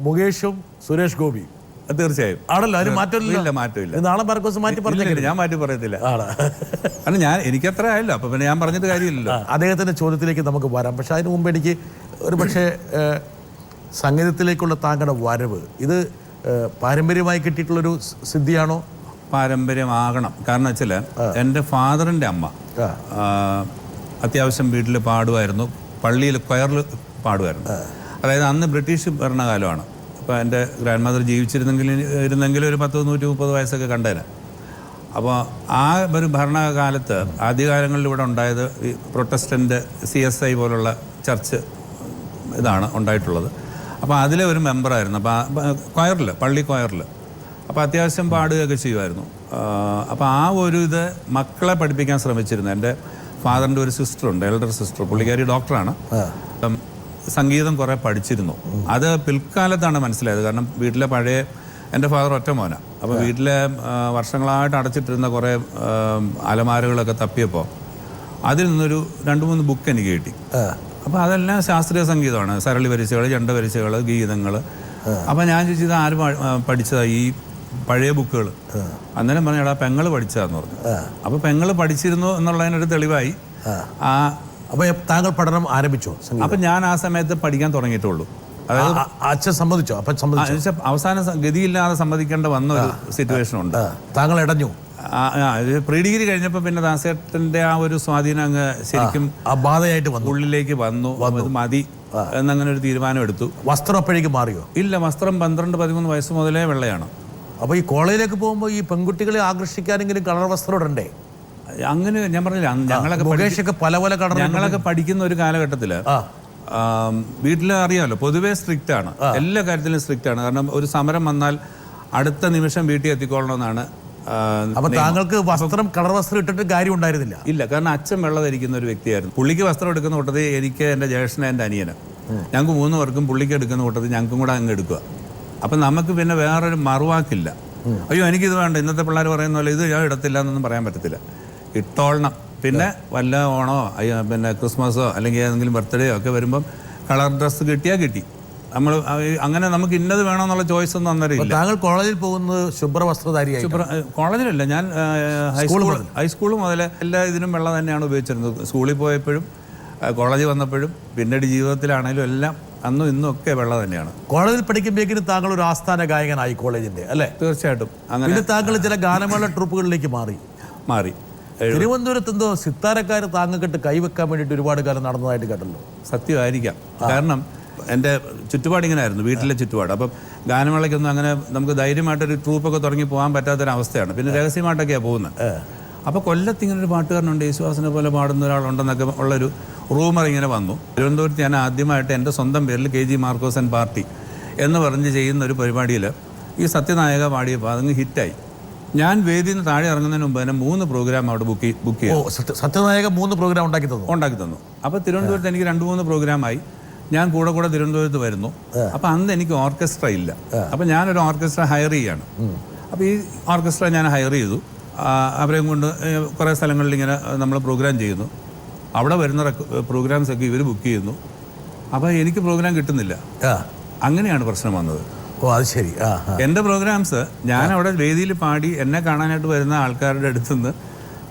മുകേഷും സുരേഷ് ഗോപി. തീർച്ചയായും ആണല്ലോ, അതിന് മാറ്റമില്ല. മാറ്റമില്ല. നാളെ മാർക്കോസ് മാറ്റി പറഞ്ഞില്ല. ഞാൻ മാറ്റി പറയത്തില്ല. കാരണം എനിക്കത്ര ആയല്ലോ, അപ്പൊ പിന്നെ ഞാൻ പറഞ്ഞിട്ട് കാര്യമില്ലല്ലോ. അദ്ദേഹത്തിന്റെ ചോദ്യത്തിലേക്ക് നമുക്ക് വരാം. പക്ഷെ അതിന് മുമ്പ് എനിക്ക് ഒരു പക്ഷേ സംഗീതത്തിലേക്കുള്ള താങ്കളുടെ വരവ് ഇത് പാരമ്പര്യമായി കിട്ടിയിട്ടുള്ളൊരു സിദ്ധിയാണോ? പാരമ്പര്യമാകണം. കാരണം വെച്ചാൽ എൻ്റെ ഫാദറിൻ്റെ അമ്മ അത്യാവശ്യം വീട്ടിൽ പാടുമായിരുന്നു, പള്ളിയിൽ കൊയറിൽ പാടുമായിരുന്നു. അതായത് അന്ന് ബ്രിട്ടീഷ് ഭരണകാലമാണ്. അപ്പോൾ എൻ്റെ ഗ്രാൻഡ് മദർ ജീവിച്ചിരുന്നെങ്കിൽ ഒരു 130 വയസ്സൊക്കെ കണ്ടേനെ. അപ്പോൾ ആ ഒരു ഭരണകാലത്ത് ആദ്യകാലങ്ങളിൽ ഇവിടെ ഉണ്ടായത് ഈ പ്രൊട്ടസ്റ്റൻ്റ് CSI പോലുള്ള ചർച്ച് ഇതാണ് ഉണ്ടായിട്ടുള്ളത്. അപ്പോൾ അതിലെ ഒരു മെമ്പറായിരുന്നു. അപ്പോൾ കൊയറിൽ, പള്ളി കൊയറിൽ. അപ്പോൾ അത്യാവശ്യം പാടുകയൊക്കെ ചെയ്യുമായിരുന്നു. അപ്പോൾ ആ ഒരു ഇത് മക്കളെ പഠിപ്പിക്കാൻ ശ്രമിച്ചിരുന്നു. എൻ്റെ ഫാദറിൻ്റെ ഒരു സിസ്റ്ററുണ്ട്, എൽഡർ സിസ്റ്റർ, പുള്ളിക്കാരി ഡോക്ടറാണ്. സംഗീതം കുറേ പഠിച്ചിരുന്നു. അത് പിൽക്കാലത്താണ് മനസ്സിലായത്. കാരണം വീട്ടിലെ പഴയ, എൻ്റെ ഫാദർ ഒറ്റ മോനാണ്. അപ്പോൾ വീട്ടിലെ വർഷങ്ങളായിട്ട് അടച്ചിട്ടിരുന്ന കുറേ അലമാരകളൊക്കെ തപ്പിയപ്പോൾ അതിൽ നിന്നൊരു 2-3 ബുക്ക് എനിക്ക് കിട്ടി. അപ്പോൾ അതെല്ലാം ശാസ്ത്രീയ സംഗീതമാണ്. സരളി വരിച്ചകൾ, ചെണ്ട വരിച്ചകൾ, ഗീതങ്ങൾ, അപ്പം ഞാൻ ചോദിച്ചു ഇത് ആര് പഠിച്ചതാ ഈ പഴയ ബുക്കുകൾ? അന്നേരം പറഞ്ഞു എടാ പെങ്ങൾ പഠിച്ചതാന്ന് പറഞ്ഞു. അപ്പോൾ പെങ്ങൾ പഠിച്ചിരുന്നു എന്നുള്ളതിനൊരു തെളിവായി. അപ്പോൾ താങ്കൾ പഠനം ആരംഭിച്ചോ? അപ്പം ഞാൻ ആ സമയത്ത് പഠിക്കാൻ തുടങ്ങിയിട്ടുള്ളൂ. അതായത് അച്ഛൻ സമ്മതിച്ചോ? അപ്പം സമ്മതിച്ചു. അവസാനം ഗതിയില്ലാതെ സമ്മതിക്കേണ്ട വന്ന ഒരു സിറ്റുവേഷൻ ഉണ്ട്. താങ്കൾ ഇടഞ്ഞു? പ്രീ ഡിഗ്രി കഴിഞ്ഞപ്പോൾ പിന്നെ ദാസേട്ടൻ്റെ ആ ഒരു സ്വാധീനം അങ്ങ് ശരിക്കും ബാധയായിട്ട് വന്നു, ഉള്ളിലേക്ക് വന്നു. അത് മതി എന്നങ്ങനെ ഒരു തീരുമാനം എടുത്തു. വസ്ത്രം അപ്പോഴേക്ക് മാറിയോ? ഇല്ല, വസ്ത്രം 12-13 വയസ്സ് മുതലേ വെള്ളയാണ്. അപ്പോൾ ഈ കോളേജിലേക്ക് പോകുമ്പോൾ ഈ പെൺകുട്ടികളെ ആകർഷിക്കാനെങ്കിലും കളർ വസ്ത്രം ഇടണ്ടേ? അങ്ങനെ ഞാൻ പറഞ്ഞില്ല, ഞങ്ങളൊക്കെ പല പല കളർ ഞങ്ങളൊക്കെ പഠിക്കുന്ന ഒരു കാലഘട്ടത്തിൽ വീട്ടിൽ അറിയാമല്ലോ, പൊതുവേ സ്ട്രിക്റ്റ് ആണ്, എല്ലാ കാര്യത്തിലും സ്ട്രിക്റ്റ് ആണ്. കാരണം ഒരു സമരം വന്നാൽ അടുത്ത നിമിഷം വീട്ടിൽ എത്തിക്കൊള്ളണമെന്നാണ്. അപ്പൊ താങ്കൾക്ക് വസ്ത്രം കളർ വസ്ത്രം ഇട്ടിട്ട് കാര്യം ഉണ്ടായിരുന്നില്ല? ഇല്ല, കാരണം അച്ഛൻ വെള്ളം ധരിക്കുന്ന ഒരു വ്യക്തിയായിരുന്നു. പുള്ളിക്ക് വസ്ത്രം എടുക്കുന്ന കൂട്ടത്തിൽ എനിക്ക്, എൻ്റെ ജ്യേഷ്ഠന്, എൻ്റെ അനിയന്, ഞങ്ങൾക്ക് 3 പേർക്കും പുള്ളിക്ക് എടുക്കുന്ന കൂട്ടത്തിൽ ഞങ്ങൾക്കും കൂടെ അങ്ങ് എടുക്കുക. അപ്പം നമുക്ക് പിന്നെ വേറൊരു മറുവാക്കില്ല. അയ്യോ എനിക്കിത് വേണ്ട, ഇന്നത്തെ പിള്ളേർ പറയുന്ന പോലെ ഇത് ഞാൻ ഇടത്തില്ല എന്നൊന്നും പറയാൻ പറ്റത്തില്ല, ഇട്ടോളണം. പിന്നെ വല്ല ഓണോ പിന്നെ ക്രിസ്മസോ അല്ലെങ്കിൽ ഏതെങ്കിലും ബർത്ത്ഡേയോ ഒക്കെ വരുമ്പം കളർ ഡ്രസ്സ് കിട്ടിയാൽ കിട്ടി. നമ്മൾ അങ്ങനെ നമുക്ക് ഇന്നത് വേണമെന്നുള്ള ചോയ്സ് ഒന്നും അന്നേരം. താങ്കൾ കോളേജിൽ പോകുന്നത് ശുഭ്രവസ്ത്രധാരിയായി? കോളേജിലല്ല, ഞാൻ ഹൈസ്കൂൾ മുതൽ എല്ലാ ഇതിനും വെള്ളം തന്നെയാണ് ഉപയോഗിച്ചിരുന്നത്. സ്കൂളിൽ പോയപ്പോഴും കോളേജിൽ വന്നപ്പോഴും പിന്നീട് ജീവിതത്തിലാണെങ്കിലും എല്ലാം അന്നും ഇന്നും ഒക്കെ വെള്ളം തന്നെയാണ്. കോളേജിൽ പഠിക്കുമ്പോഴേക്കും താങ്കൾ ഒരു ആസ്ഥാന ഗായകനായി കോളേജിന്റെ, അല്ലേ? തീർച്ചയായിട്ടും. അങ്ങനെ താങ്കൾ ചില ഗാനമേള ട്രൂപ്പുകളിലേക്ക് മാറി. തിരുവനന്തപുരത്ത് എന്തോ സിത്താരക്കാർ താങ്കൾക്കിട്ട് കൈവെക്കാൻ വേണ്ടിയിട്ട് ഒരുപാട് കാലം നടന്നതായിട്ട് കേട്ടല്ലോ. സത്യമായിരിക്കാം. കാരണം എൻ്റെ ചുറ്റുപാട് ഇങ്ങനെ ആയിരുന്നു, വീട്ടിലെ ചുറ്റുപാട്. അപ്പം ഗാനമേളയ്ക്കൊന്നും അങ്ങനെ നമുക്ക് ധൈര്യമായിട്ടൊരു ട്രൂപ്പൊക്കെ തുടങ്ങി പോകാൻ പറ്റാത്തൊരവസ്ഥയാണ്. പിന്നെ രഹസ്യമായിട്ടൊക്കെയാണ് പോകുന്നത്. അപ്പോൾ കൊല്ലത്ത് ഇങ്ങനൊരു പാട്ടുകാരനുണ്ട്, യേശുദാസിനെ പോലെ പാടുന്ന ഒരാളുണ്ടെന്നൊക്കെ ഉള്ളൊരു റൂമർ ഇങ്ങനെ വന്നു. തിരുവനന്തപുരത്ത് ഞാൻ ആദ്യമായിട്ട് എൻ്റെ സ്വന്തം പേരിൽ KG മാർക്കോസ് ആൻഡ് പാർട്ടി എന്ന് പറഞ്ഞ് ചെയ്യുന്ന ഒരു പരിപാടിയിൽ ഈ സത്യനായക പാടിയപ്പോൾ അതങ്ങ് ഹിറ്റായി. ഞാൻ വേദിയിൽ നിന്ന് താഴെ ഇറങ്ങുന്നതിന് മുമ്പ് തന്നെ 3 പ്രോഗ്രാം അവിടെ ബുക്ക് ചെയ്തു. സത്യനായക 3 പ്രോഗ്രാം ഉണ്ടാക്കി തന്നു. അപ്പോൾ തിരുവനന്തപുരത്ത് എനിക്ക് 2-3 പ്രോഗ്രാമായി. ഞാൻ കൂടെ തിരുവനന്തപുരത്ത് വരുന്നു. അപ്പം അന്ന് എനിക്ക് ഓർക്കസ്ട്ര ഇല്ല. അപ്പം ഞാനൊരു ഓർക്കസ്ട്ര ഹയർ ചെയ്യാണ്. അപ്പോൾ ഈ ഓർക്കസ്ട്ര ഞാൻ ഹയർ ചെയ്തു. അവരെയും കൊണ്ട് കുറേ സ്ഥലങ്ങളിൽ ഇങ്ങനെ നമ്മൾ പ്രോഗ്രാം ചെയ്യുന്നു. അവിടെ വരുന്ന പ്രോഗ്രാംസൊക്കെ ഇവർ ബുക്ക് ചെയ്യുന്നു. അപ്പോൾ എനിക്ക് പ്രോഗ്രാം കിട്ടുന്നില്ല. അങ്ങനെയാണ് പ്രശ്നം വന്നത്. ഓ അത് ശരി. എൻ്റെ പ്രോഗ്രാംസ് ഞാൻ അവിടെ വേദിയിൽ പാടി എന്നെ കാണാനായിട്ട് വരുന്ന ആൾക്കാരുടെ അടുത്തുനിന്ന്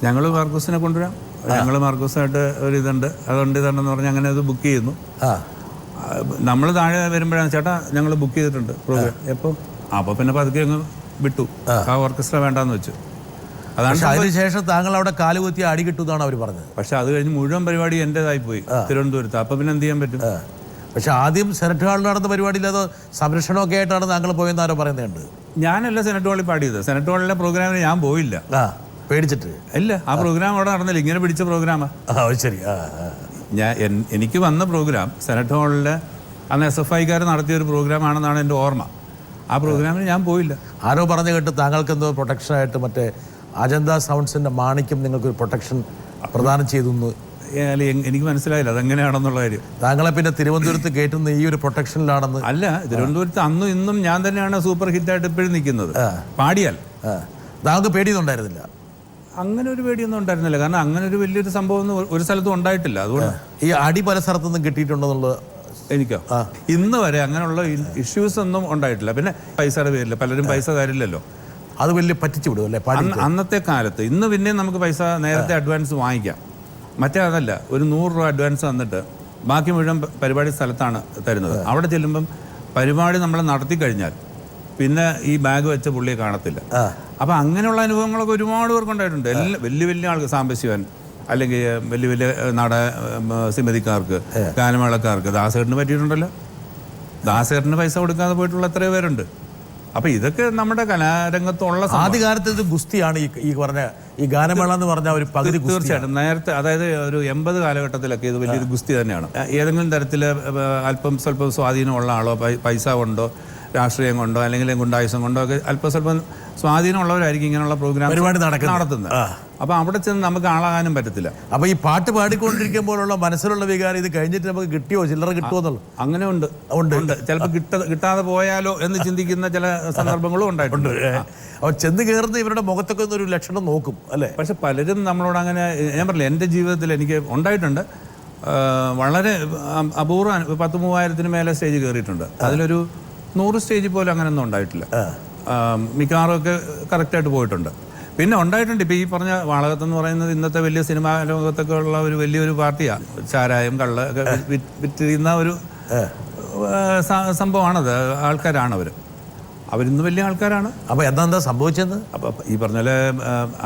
ഞങ്ങൾ മാർക്കോസിനെ കൊണ്ടുവരാം, ഞങ്ങൾ മാർക്കോസായിട്ട് ഒരു ഇതുണ്ട്, അതുകൊണ്ട് ഇതുണ്ടെന്ന് പറഞ്ഞ് അങ്ങനെ അത് ബുക്ക് ചെയ്യുന്നു. നമ്മൾ താഴെ വരുമ്പോഴാണ് ചേട്ടാ ഞങ്ങൾ ബുക്ക് ചെയ്തിട്ടുണ്ട് പ്രോഗ്രാം. എപ്പോൾ? അപ്പോൾ പിന്നെ പതുക്കെ അങ്ങ് വിട്ടു, ആ ഓർക്കസ്ട്ര വേണ്ടാന്ന് വെച്ചു. അതാണ് അതിനുശേഷം താങ്കൾ അവിടെ കാലുകുത്തി അടി കിട്ടുമെന്നാണ് അവർ പറഞ്ഞത്. പക്ഷെ അത് കഴിഞ്ഞ് മുഴുവൻ പരിപാടി എൻ്റെതായി പോയി തിരുവനന്തപുരത്ത്. അപ്പം പിന്നെ എന്ത് ചെയ്യാൻ പറ്റും? പക്ഷെ ആദ്യം സെനറ്റ് ഹാളിൽ നടന്ന പരിപാടിയിൽ അത് സംരക്ഷണമൊക്കെ ആയിട്ടാണ് താങ്കൾ പോയെന്ന് ആരോ പറയുന്നുണ്ട്. ഞാനല്ല സെനറ്റ് ഹാളിൽ പാടിയത്. സെനറ്റ് ഹാളിലെ പ്രോഗ്രാമിന് ഞാൻ പോയില്ല, പേടിച്ചിട്ട്. ഇല്ല, ആ പ്രോഗ്രാം അവിടെ നടന്നില്ല, ഇങ്ങനെ പിടിച്ച പ്രോഗ്രാമാണ്. ശരി. എനിക്ക് വന്ന പ്രോഗ്രാം സെനറ്റ് ഹാളിൽ അന്ന് SFIക്കാർ നടത്തിയൊരു പ്രോഗ്രാമാണെന്നാണ് എൻ്റെ ഓർമ്മ. ആ പ്രോഗ്രാമിന് ഞാൻ പോയില്ല. ആരോ പറഞ്ഞു കേട്ട് താങ്കൾക്ക് എന്തോ പ്രൊട്ടക്ഷനായിട്ട് മറ്റേ അജന്ത സൗണ്ട്സിൻ്റെ മാണിക്യം നിങ്ങൾക്കൊരു പ്രൊട്ടക്ഷൻ പ്രദാനം ചെയ്തു. എനിക്ക് മനസ്സിലായില്ല അതെങ്ങനെയാണെന്നുള്ള കാര്യം. താങ്കളെ പിന്നെ തിരുവനന്തപുരത്ത് കയറ്റുന്ന ഈ ഒരു പ്രൊട്ടക്ഷനിലാണെന്ന്. അല്ല, തിരുവനന്തപുരത്ത് അന്നും ഇന്നും ഞാൻ തന്നെയാണ് സൂപ്പർ ഹിറ്റായിട്ട് ഇപ്പോഴും നിൽക്കുന്നത്. പാടിയാൽ താങ്കൾക്ക് പേടിയൊന്നും അങ്ങനെ ഒരു പേടിയൊന്നും ഉണ്ടായിരുന്നില്ല. കാരണം അങ്ങനെ ഒരു വലിയൊരു സംഭവം ഒന്നും ഒരു സ്ഥലത്തും ഉണ്ടായിട്ടില്ല. അതുകൊണ്ട് ഈ അടി പല സ്ഥലത്തുനിന്നും കിട്ടിയിട്ടുണ്ടെന്നുള്ളത് എനിക്കോ ഇന്ന് വരെ അങ്ങനെയുള്ള ഇഷ്യൂസ് ഒന്നും ഉണ്ടായിട്ടില്ല. പിന്നെ പൈസയുടെ പേരില്ല, പലരും പൈസ തരില്ലല്ലോ, അത് വലിയ പറ്റിച്ചു വിടും അല്ലേ അന്നത്തെ കാലത്ത്. ഇന്ന് പിന്നെ നമുക്ക് പൈസ നേരത്തെ അഡ്വാൻസ് വാങ്ങിക്കാം. മറ്റേ അതല്ല, ഒരു 100 രൂപ അഡ്വാൻസ് തന്നിട്ട് ബാക്കി മുഴുവൻ പരിപാടി സ്ഥലത്താണ് തരുന്നത്. അവിടെ ചെല്ലുമ്പം പരിപാടി നമ്മൾ നടത്തി കഴിഞ്ഞാൽ പിന്നെ ഈ ബാഗ് വെച്ച പുള്ളിയെ കാണത്തില്ല. അപ്പം അങ്ങനെയുള്ള അനുഭവങ്ങളൊക്കെ ഒരുപാട് പേർക്കുണ്ടായിട്ടുണ്ട്. വലിയ വലിയ ആൾക്ക്, സാമ്പശിവൻ അല്ലെങ്കിൽ വലിയ വലിയ സിമതിക്കാർക്ക്, ഗാനമേളക്കാർക്ക്, ദാസേട്ടന് പറ്റിയിട്ടുണ്ടല്ലോ. ദാസേട്ടന് പൈസ കൊടുക്കാതെ പോയിട്ടുള്ള എത്രയോ പേരുണ്ട്. അപ്പം ഇതൊക്കെ നമ്മുടെ കലാരംഗത്തുള്ള ആദ്യകാലത്ത് ഇത് ഗുസ്തിയാണ്. ഈ പറഞ്ഞ ഈ ഗാനമേള എന്ന് പറഞ്ഞാൽ ഒരു പകുതി തീർച്ചയായിട്ടും നേരത്തെ, അതായത് ഒരു 80 കാലഘട്ടത്തിലൊക്കെ ഇത് വലിയൊരു ഗുസ്തി തന്നെയാണ്. ഏതെങ്കിലും തരത്തിൽ അല്പം സ്വല്പം സ്വാധീനമുള്ള ആളോ, പൈസ കൊണ്ടോ, രാഷ്ട്രീയം കൊണ്ടോ, അല്ലെങ്കിൽ ഗുണ്ടായുസം കൊണ്ടോ ഒക്കെ അല്പം സ്വല്പം സ്വാധീനമുള്ളവരായിരിക്കും ഇങ്ങനെയുള്ള പരിപാടി നടത്തുന്നത്. അപ്പം അവിടെ ചെന്ന് നമുക്ക് ആളാകാനും പറ്റത്തില്ല. അപ്പം ഈ പാട്ട് പാടിക്കൊണ്ടിരിക്കുമ്പോഴുള്ള മനസ്സിലുള്ള വികാരം ഇത് കഴിഞ്ഞിട്ട് നമുക്ക് കിട്ടിയോ, ചില്ലറ കിട്ടുമോ എന്നുള്ളത് അങ്ങനെ ഉണ്ട്. ചിലപ്പോൾ കിട്ടാതെ പോയാലോ എന്ന് ചിന്തിക്കുന്ന ചില സന്ദർഭങ്ങളും ഉണ്ടായിട്ടുണ്ട്. അപ്പോൾ ചെന്ന് കയറുന്ന ഇവരുടെ മുഖത്തൊക്കെ ഒരു ലക്ഷണം നോക്കും അല്ലേ? പക്ഷെ പലരും നമ്മളോട് അങ്ങനെ, ഞാൻ പറഞ്ഞില്ല, എൻ്റെ ജീവിതത്തിൽ എനിക്ക് ഉണ്ടായിട്ടുണ്ട്. വളരെ അപൂർവം 10,000-3000 മേലെ സ്റ്റേജ് കയറിയിട്ടുണ്ട്. അതിലൊരു 100 സ്റ്റേജിൽ പോലും അങ്ങനെയൊന്നും ഉണ്ടായിട്ടില്ല. മിക്കവാറും ഒക്കെ കറക്റ്റായിട്ട് പോയിട്ടുണ്ട്. പിന്നെ ഉണ്ടായിട്ടുണ്ട്. ഇപ്പോൾ ഈ പറഞ്ഞ വാളകത്തെന്ന് പറയുന്നത് ഇന്നത്തെ വലിയ സിനിമാ ലോകത്തൊക്കെ ഉള്ള ഒരു വലിയൊരു പാർട്ടിയാണ്. ചാരായം കള്ള് ഒക്കെ വിറ്റിരുന്ന ഒരു സംഭവമാണത്. ആൾക്കാരാണ് അവരിന്ന് വലിയ ആൾക്കാരാണ്. അപ്പോൾ എന്താ സംഭവിച്ചത്? അപ്പോൾ ഈ പറഞ്ഞ പോലെ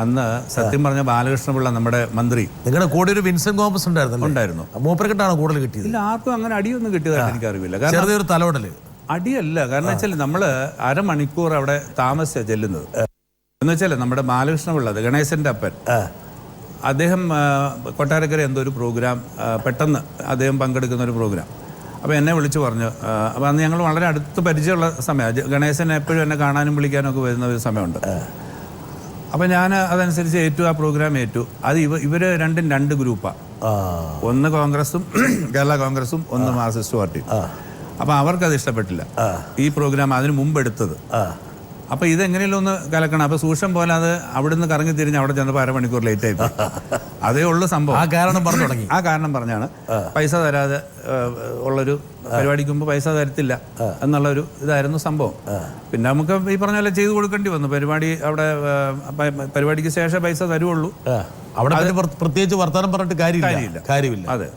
അന്ന് സത്യം പറഞ്ഞ ബാലകൃഷ്ണപിള്ള നമ്മുടെ മന്ത്രി, നിങ്ങളുടെ കൂടെ ഒരു വിൻസെന്റ് തോമസ് ഉണ്ടായിരുന്നു. മൂപ്പർക്കിട്ടാണ് കൂടുതൽ കിട്ടിയത്. ഇല്ല, ആർക്കും അങ്ങനെ അടിയൊന്നും കിട്ടിയതായിട്ട് എനിക്കറിയില്ല. കാരണം ചെറിയൊരു തലോടല് അടിയല്ല. കാരണം വെച്ചാൽ നമ്മൾ അരമണിക്കൂർ അവിടെ താമസിച്ചാണ് ചെല്ലുന്നത്. എന്ന് വെച്ചാൽ നമ്മുടെ ബാലകൃഷ്ണപിള്ള, ഗണേശൻ്റെ അപ്പൻ, അദ്ദേഹം കൊട്ടാരക്കര എന്തോ ഒരു പ്രോഗ്രാം, പെട്ടെന്ന് അദ്ദേഹം പങ്കെടുക്കുന്ന ഒരു പ്രോഗ്രാം. അപ്പോൾ എന്നെ വിളിച്ചു പറഞ്ഞു. അപ്പോൾ അന്ന് ഞങ്ങൾ വളരെ അടുത്ത് പരിചയമുള്ള സമയമാണ്. ഗണേശൻ എപ്പോഴും എന്നെ കാണാനും വിളിക്കാനും ഒക്കെ വരുന്ന ഒരു സമയമുണ്ട്. അപ്പോൾ ഞാൻ അതനുസരിച്ച് ആ പ്രോഗ്രാം ഏറ്റു. അത് ഇവർ രണ്ടും 2 ഗ്രൂപ്പാണ്. ഒന്ന് കോൺഗ്രസും കേരള കോൺഗ്രസും, ഒന്ന് മാർക്സിസ്റ്റ് പാർട്ടിയും. അപ്പോൾ അവർക്കത് ഇഷ്ടപ്പെട്ടില്ല ഈ പ്രോഗ്രാം അതിന് മുമ്പ് എടുത്തത്. അപ്പോൾ ഇതെങ്ങനെയല്ലോ ഒന്ന് കലക്കണം. അപ്പോൾ സൂക്ഷം പോലെ അത് അവിടുന്ന് കറങ്ങി തിരിഞ്ഞ് അവിടെ ചെന്നപ്പോൾ അരമണിക്കൂർ ലേറ്റ് ആയിപ്പോയി. അതേ ഉള്ളു സംഭവം. ആ കാരണം പറഞ്ഞു തുടങ്ങി. ആ കാരണം പറഞ്ഞാണ് പൈസ തരാതെ ഉള്ളൊരു പരിപാടിക്ക് മുമ്പ് പൈസ തരത്തില്ല എന്നുള്ളൊരു ഇതായിരുന്നു സംഭവം. പിന്നെ നമുക്ക് ഈ പറഞ്ഞ പോലെ ചെയ്തു കൊടുക്കേണ്ടി വന്നു. പരിപാടിക്ക് ശേഷം പൈസ തരുവുള്ളൂ. അവിടെ പ്രത്യേകിച്ച് വർത്തമാനം പറഞ്ഞിട്ട് കാര്യമില്ല. അതെ,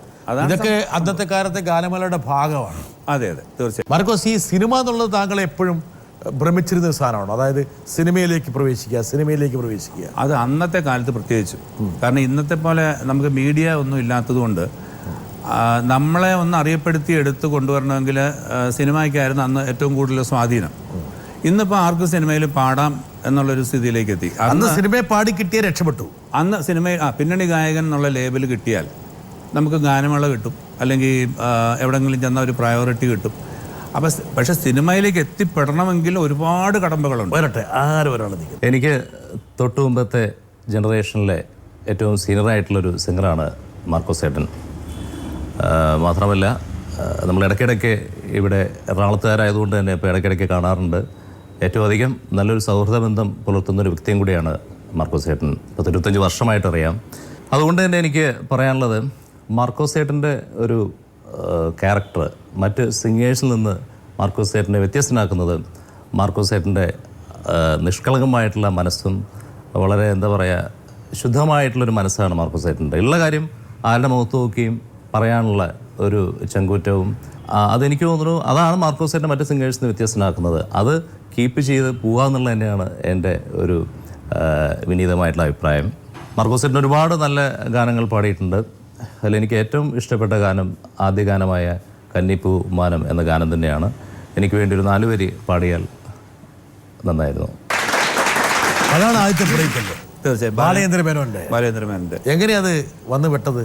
ഇതൊക്കെ അന്നത്തെ കാലത്തെ ഗാനമേളയുടെ ഭാഗമാണ്. അതെ, തീർച്ചയായും. മാർക്കോസ്, ഈ സിനിമ എന്നുള്ളത് താങ്കളെ എപ്പോഴും ഭ്രമിച്ചിരുന്ന സാധനമാണ്. അതായത് സിനിമയിലേക്ക് പ്രവേശിക്കുക. അത് അന്നത്തെ കാലത്ത് പ്രത്യേകിച്ചു. കാരണം ഇന്നത്തെ പോലെ നമുക്ക് മീഡിയ ഒന്നും ഇല്ലാത്തതുകൊണ്ട് നമ്മളെ ഒന്ന് അറിയപ്പെടുത്തി എടുത്ത് കൊണ്ടുവരണമെങ്കിൽ സിനിമയ്ക്കായിരുന്നു അന്ന് ഏറ്റവും കൂടുതൽ സ്വാധീനം. ഇന്നിപ്പോൾ ആർക്കും സിനിമയിൽ പാടാം എന്നുള്ളൊരു സ്ഥിതിയിലേക്ക് എത്തി. അന്ന് സിനിമയെ പാടി കിട്ടിയ രക്ഷപ്പെട്ടു. അന്ന് സിനിമയിൽ പിന്നണി ഗായകൻ എന്നുള്ള ലേബൽ കിട്ടിയാൽ നമുക്ക് ഗാനമേള കിട്ടും, അല്ലെങ്കിൽ എവിടെയെങ്കിലും ചെന്നാൽ ഒരു പ്രയോറിറ്റി കിട്ടും. അപ്പം പക്ഷെ സിനിമയിലേക്ക് എത്തിപ്പെടണമെങ്കിൽ ഒരുപാട് കടമ്പകളുണ്ട്. എനിക്ക് തൊട്ടു മുമ്പത്തെ ജനറേഷനിലെ ഏറ്റവും സീനിയറായിട്ടുള്ളൊരു സിംഗറാണ് മാർക്കോസ് ചേട്ടൻ. മാത്രമല്ല, നമ്മൾ ഇടയ്ക്കിടയ്ക്ക് ഇവിടെ എറണാകുളത്തുകാരായതുകൊണ്ട് തന്നെ ഇപ്പോൾ ഇടയ്ക്കിടയ്ക്ക് കാണാറുണ്ട്. ഏറ്റവും അധികം നല്ലൊരു സൗഹൃദ ബന്ധം പുലർത്തുന്നൊരു വ്യക്തിയും കൂടിയാണ് മാർക്കോസ് ചേട്ടൻ. 25 വർഷമായിട്ടറിയാം. അതുകൊണ്ട് തന്നെ എനിക്ക് പറയാനുള്ളത്, മാർക്കോസ് ചേട്ടൻ്റെ ഒരു ക്യാരക്ടർ മറ്റ് സിംഗേഴ്സിൽ നിന്ന് മാർക്കോസ് ചേട്ടനെ വ്യത്യസ്തനാക്കുന്നത് മാർക്കോസ് ചേട്ടൻ്റെ നിഷ്കളങ്കമായിട്ടുള്ള മനസ്സും വളരെ ശുദ്ധമായിട്ടുള്ളൊരു മനസ്സാണ് മാർക്കോസ് ചേട്ടൻ്റെ. ഉള്ള കാര്യം ആരുടെ മുഖത്ത് നോക്കിയും പറയാനുള്ള ഒരു ചങ്കൂറ്റവും അതെനിക്ക് തോന്നുന്നു അതാണ് മാർക്കോസ് ചേട്ടൻ മറ്റ് സിംഗേഴ്സിന് വ്യത്യസ്തനാക്കുന്നത്. അത് കീപ്പ് ചെയ്ത് പോകാമെന്നുള്ളത് തന്നെയാണ് എൻ്റെ ഒരു വിനീതമായിട്ടുള്ള അഭിപ്രായം. മാർക്കോസ് ചേട്ടൻ ഒരുപാട് നല്ല ഗാനങ്ങൾ പാടിയിട്ടുണ്ട്. അതിലെനിക്ക് ഏറ്റവും ഇഷ്ടപ്പെട്ട ഗാനം ആദ്യ ഗാനമായ കന്നിപ്പൂ മാനം എന്ന ഗാനം തന്നെയാണ്. എനിക്ക് വേണ്ടി ഒരു 4 വരി പാടിയാൽ നന്നായിരുന്നു. അതാണ് ആദ്യത്തെ ബ്രേക്കല്ലേ? തീർച്ചയായും. ബാലചന്ദ്രമേനോന്റെ എങ്ങനെയത് വന്ന് പെട്ടത്?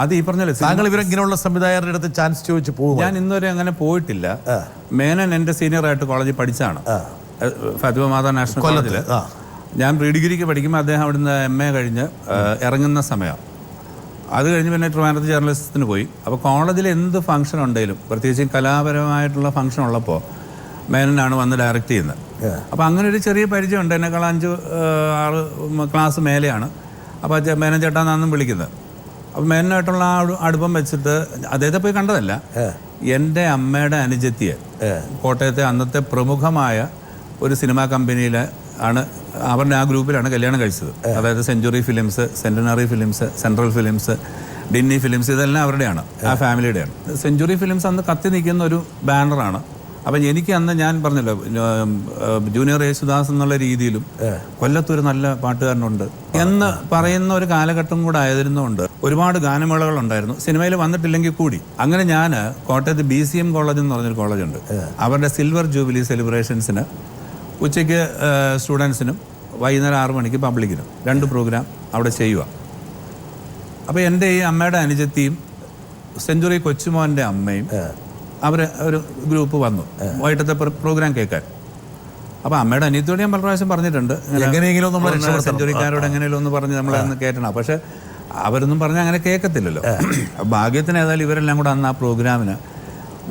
അത് ഈ പറഞ്ഞല്ലേ, താങ്കൾ ഇവരെങ്ങനെയുള്ള സംവിധായകരുടെ അടുത്ത് ചാൻസ് ചോദിച്ച് പോകും? ഞാൻ ഇന്നുവരെ അങ്ങനെ പോയിട്ടില്ല. മേനൻ എൻ്റെ സീനിയറായിട്ട് കോളേജിൽ പഠിച്ചാണ്, ഫാത്തിമ മാതാ നാഷണൽ കോളേജിൽ. ഞാൻ പ്രീ ഡിഗ്രിക്ക് പഠിക്കുമ്പോൾ അദ്ദേഹം അവിടുന്ന് MA കഴിഞ്ഞ് ഇറങ്ങുന്ന സമയം. അത് കഴിഞ്ഞ് പിന്നെ ട്രിവാൻഡ്രത്ത് ജേർണലിസത്തിന് പോയി. അപ്പോൾ കോളേജിൽ എന്ത് ഫംഗ്ഷൻ ഉണ്ടെങ്കിലും, പ്രത്യേകിച്ചും കലാപരമായിട്ടുള്ള ഫംഗ്ഷൻ ഉള്ളപ്പോൾ മേനനാണ് വന്ന് ഡയറക്റ്റ് ചെയ്യുന്നത്. അപ്പോൾ അങ്ങനെ ഒരു ചെറിയ പരിചയമുണ്ട്. എന്നെക്കാൾ 5-6 ക്ലാസ് മേലെയാണ്. അപ്പോൾ മേനൻ ചേട്ടാന്നാന്നും വിളിക്കുന്നത്. അപ്പോൾ മേനനായിട്ടുള്ള ആ അടുപ്പം വെച്ചിട്ട് അദ്ദേഹത്തെ പോയി കണ്ടതല്ല, എൻ്റെ അമ്മയുടെ അനുജത്തിയെ കോട്ടയത്തെ അന്നത്തെ പ്രമുഖമായ ഒരു സിനിമാ കമ്പനിയിൽ ആണ്, അവരുടെ ആ ഗ്രൂപ്പിലാണ് കല്യാണം കഴിച്ചത്. അതായത് century films, centenary films, central films, Dinny films, ഇതെല്ലാം അവരുടെയാണ്, ആ ഫാമിലിയുടെയാണ്. സെഞ്ചുറി ഫിലിംസ് അന്ന് കത്തി നിൽക്കുന്ന ഒരു ബാനറാണ്. അപ്പം എനിക്ക് അന്ന് ഞാൻ പറഞ്ഞല്ലോ, ജൂനിയർ യേശുദാസ് എന്നുള്ള രീതിയിലും കൊല്ലത്തൊരു നല്ല പാട്ടുകാരനുണ്ട് എന്ന് പറയുന്ന ഒരു കാലഘട്ടം കൂടെ ആയിരുന്നുകൊണ്ട് ഒരുപാട് ഗാനമേളകളുണ്ടായിരുന്നു, സിനിമയിൽ വന്നിട്ടില്ലെങ്കിൽ കൂടി. അങ്ങനെ ഞാൻ കോട്ടയത്ത് BCM കോളേജ് എന്ന് പറഞ്ഞൊരു കോളേജുണ്ട്, അവരുടെ സിൽവർ ജൂബിലി സെലിബ്രേഷൻസിന് ഉച്ചയ്ക്ക് സ്റ്റുഡൻസിനും വൈകുന്നേരം 6 മണിക്ക് പബ്ലിക്കിനും 2 പ്രോഗ്രാം അവിടെ ചെയ്യുക. അപ്പോൾ എൻ്റെ ഈ അമ്മയുടെ അനുജത്തിയും സെഞ്ചുറി കൊച്ചുമോൻ്റെ അമ്മയും അവർ ഒരു ഗ്രൂപ്പ് വന്നു വൈകിട്ടത്തെ പ്രോഗ്രാം കേൾക്കാൻ. അപ്പോൾ അമ്മയുടെ അനിയത്തിയോട് ഞാൻ പല പ്രാവശ്യം പറഞ്ഞിട്ടുണ്ട്, സെഞ്ചുറിക്കാരോട് എങ്ങനെയല്ലോ ഒന്ന് പറഞ്ഞ് നമ്മളൊന്ന് കേട്ടണം. പക്ഷേ അവരൊന്നും പറഞ്ഞാൽ അങ്ങനെ കേൾക്കത്തില്ലല്ലോ. ഭാഗ്യത്തിന് ഏതായാലും ഇവരെല്ലാം കൂടെ അന്ന് ആ പ്രോഗ്രാമിന്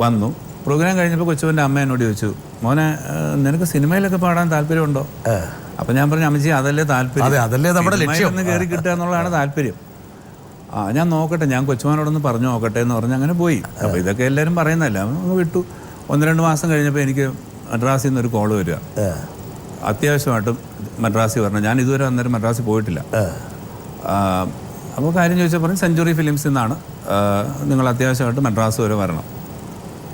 വന്നു. പ്രോഗ്രാം കഴിഞ്ഞപ്പോൾ കൊച്ചുവിൻ്റെ അമ്മ എന്നോട് ചോദിച്ചു, മോനെ നിനക്ക് സിനിമയിലൊക്കെ പാടാൻ താല്പര്യമുണ്ടോ? അപ്പം ഞാൻ പറഞ്ഞു, അമ്മച്ചി അതല്ലേ താല്പര്യം, ഒന്ന് കയറി കിട്ടുക എന്നുള്ളതാണ് താല്പര്യം. ഞാൻ നോക്കട്ടെ, ഞാൻ കൊച്ചുമാനോടൊന്ന് പറഞ്ഞു നോക്കട്ടെ എന്ന് പറഞ്ഞ് അങ്ങനെ പോയി. അപ്പോൾ ഇതൊക്കെ എല്ലാവരും പറയുന്നതല്ല, ഒന്ന് വിട്ടു. 1-2 മാസം കഴിഞ്ഞപ്പോൾ എനിക്ക് മദ്രാസിൽ നിന്നൊരു കോള് വരിക. അത്യാവശ്യമായിട്ടും മദ്രാസിൽ വരണം. ഞാൻ ഇതുവരെ അന്നേരം മദ്രാസിൽ പോയിട്ടില്ല. അപ്പോൾ കാര്യം ചോദിച്ചാൽ പറഞ്ഞു സെഞ്ച്വറി ഫിലിംസിൽ നിന്നാണ് നിങ്ങൾ അത്യാവശ്യമായിട്ട് മദ്രാസ് വരെ വരണം.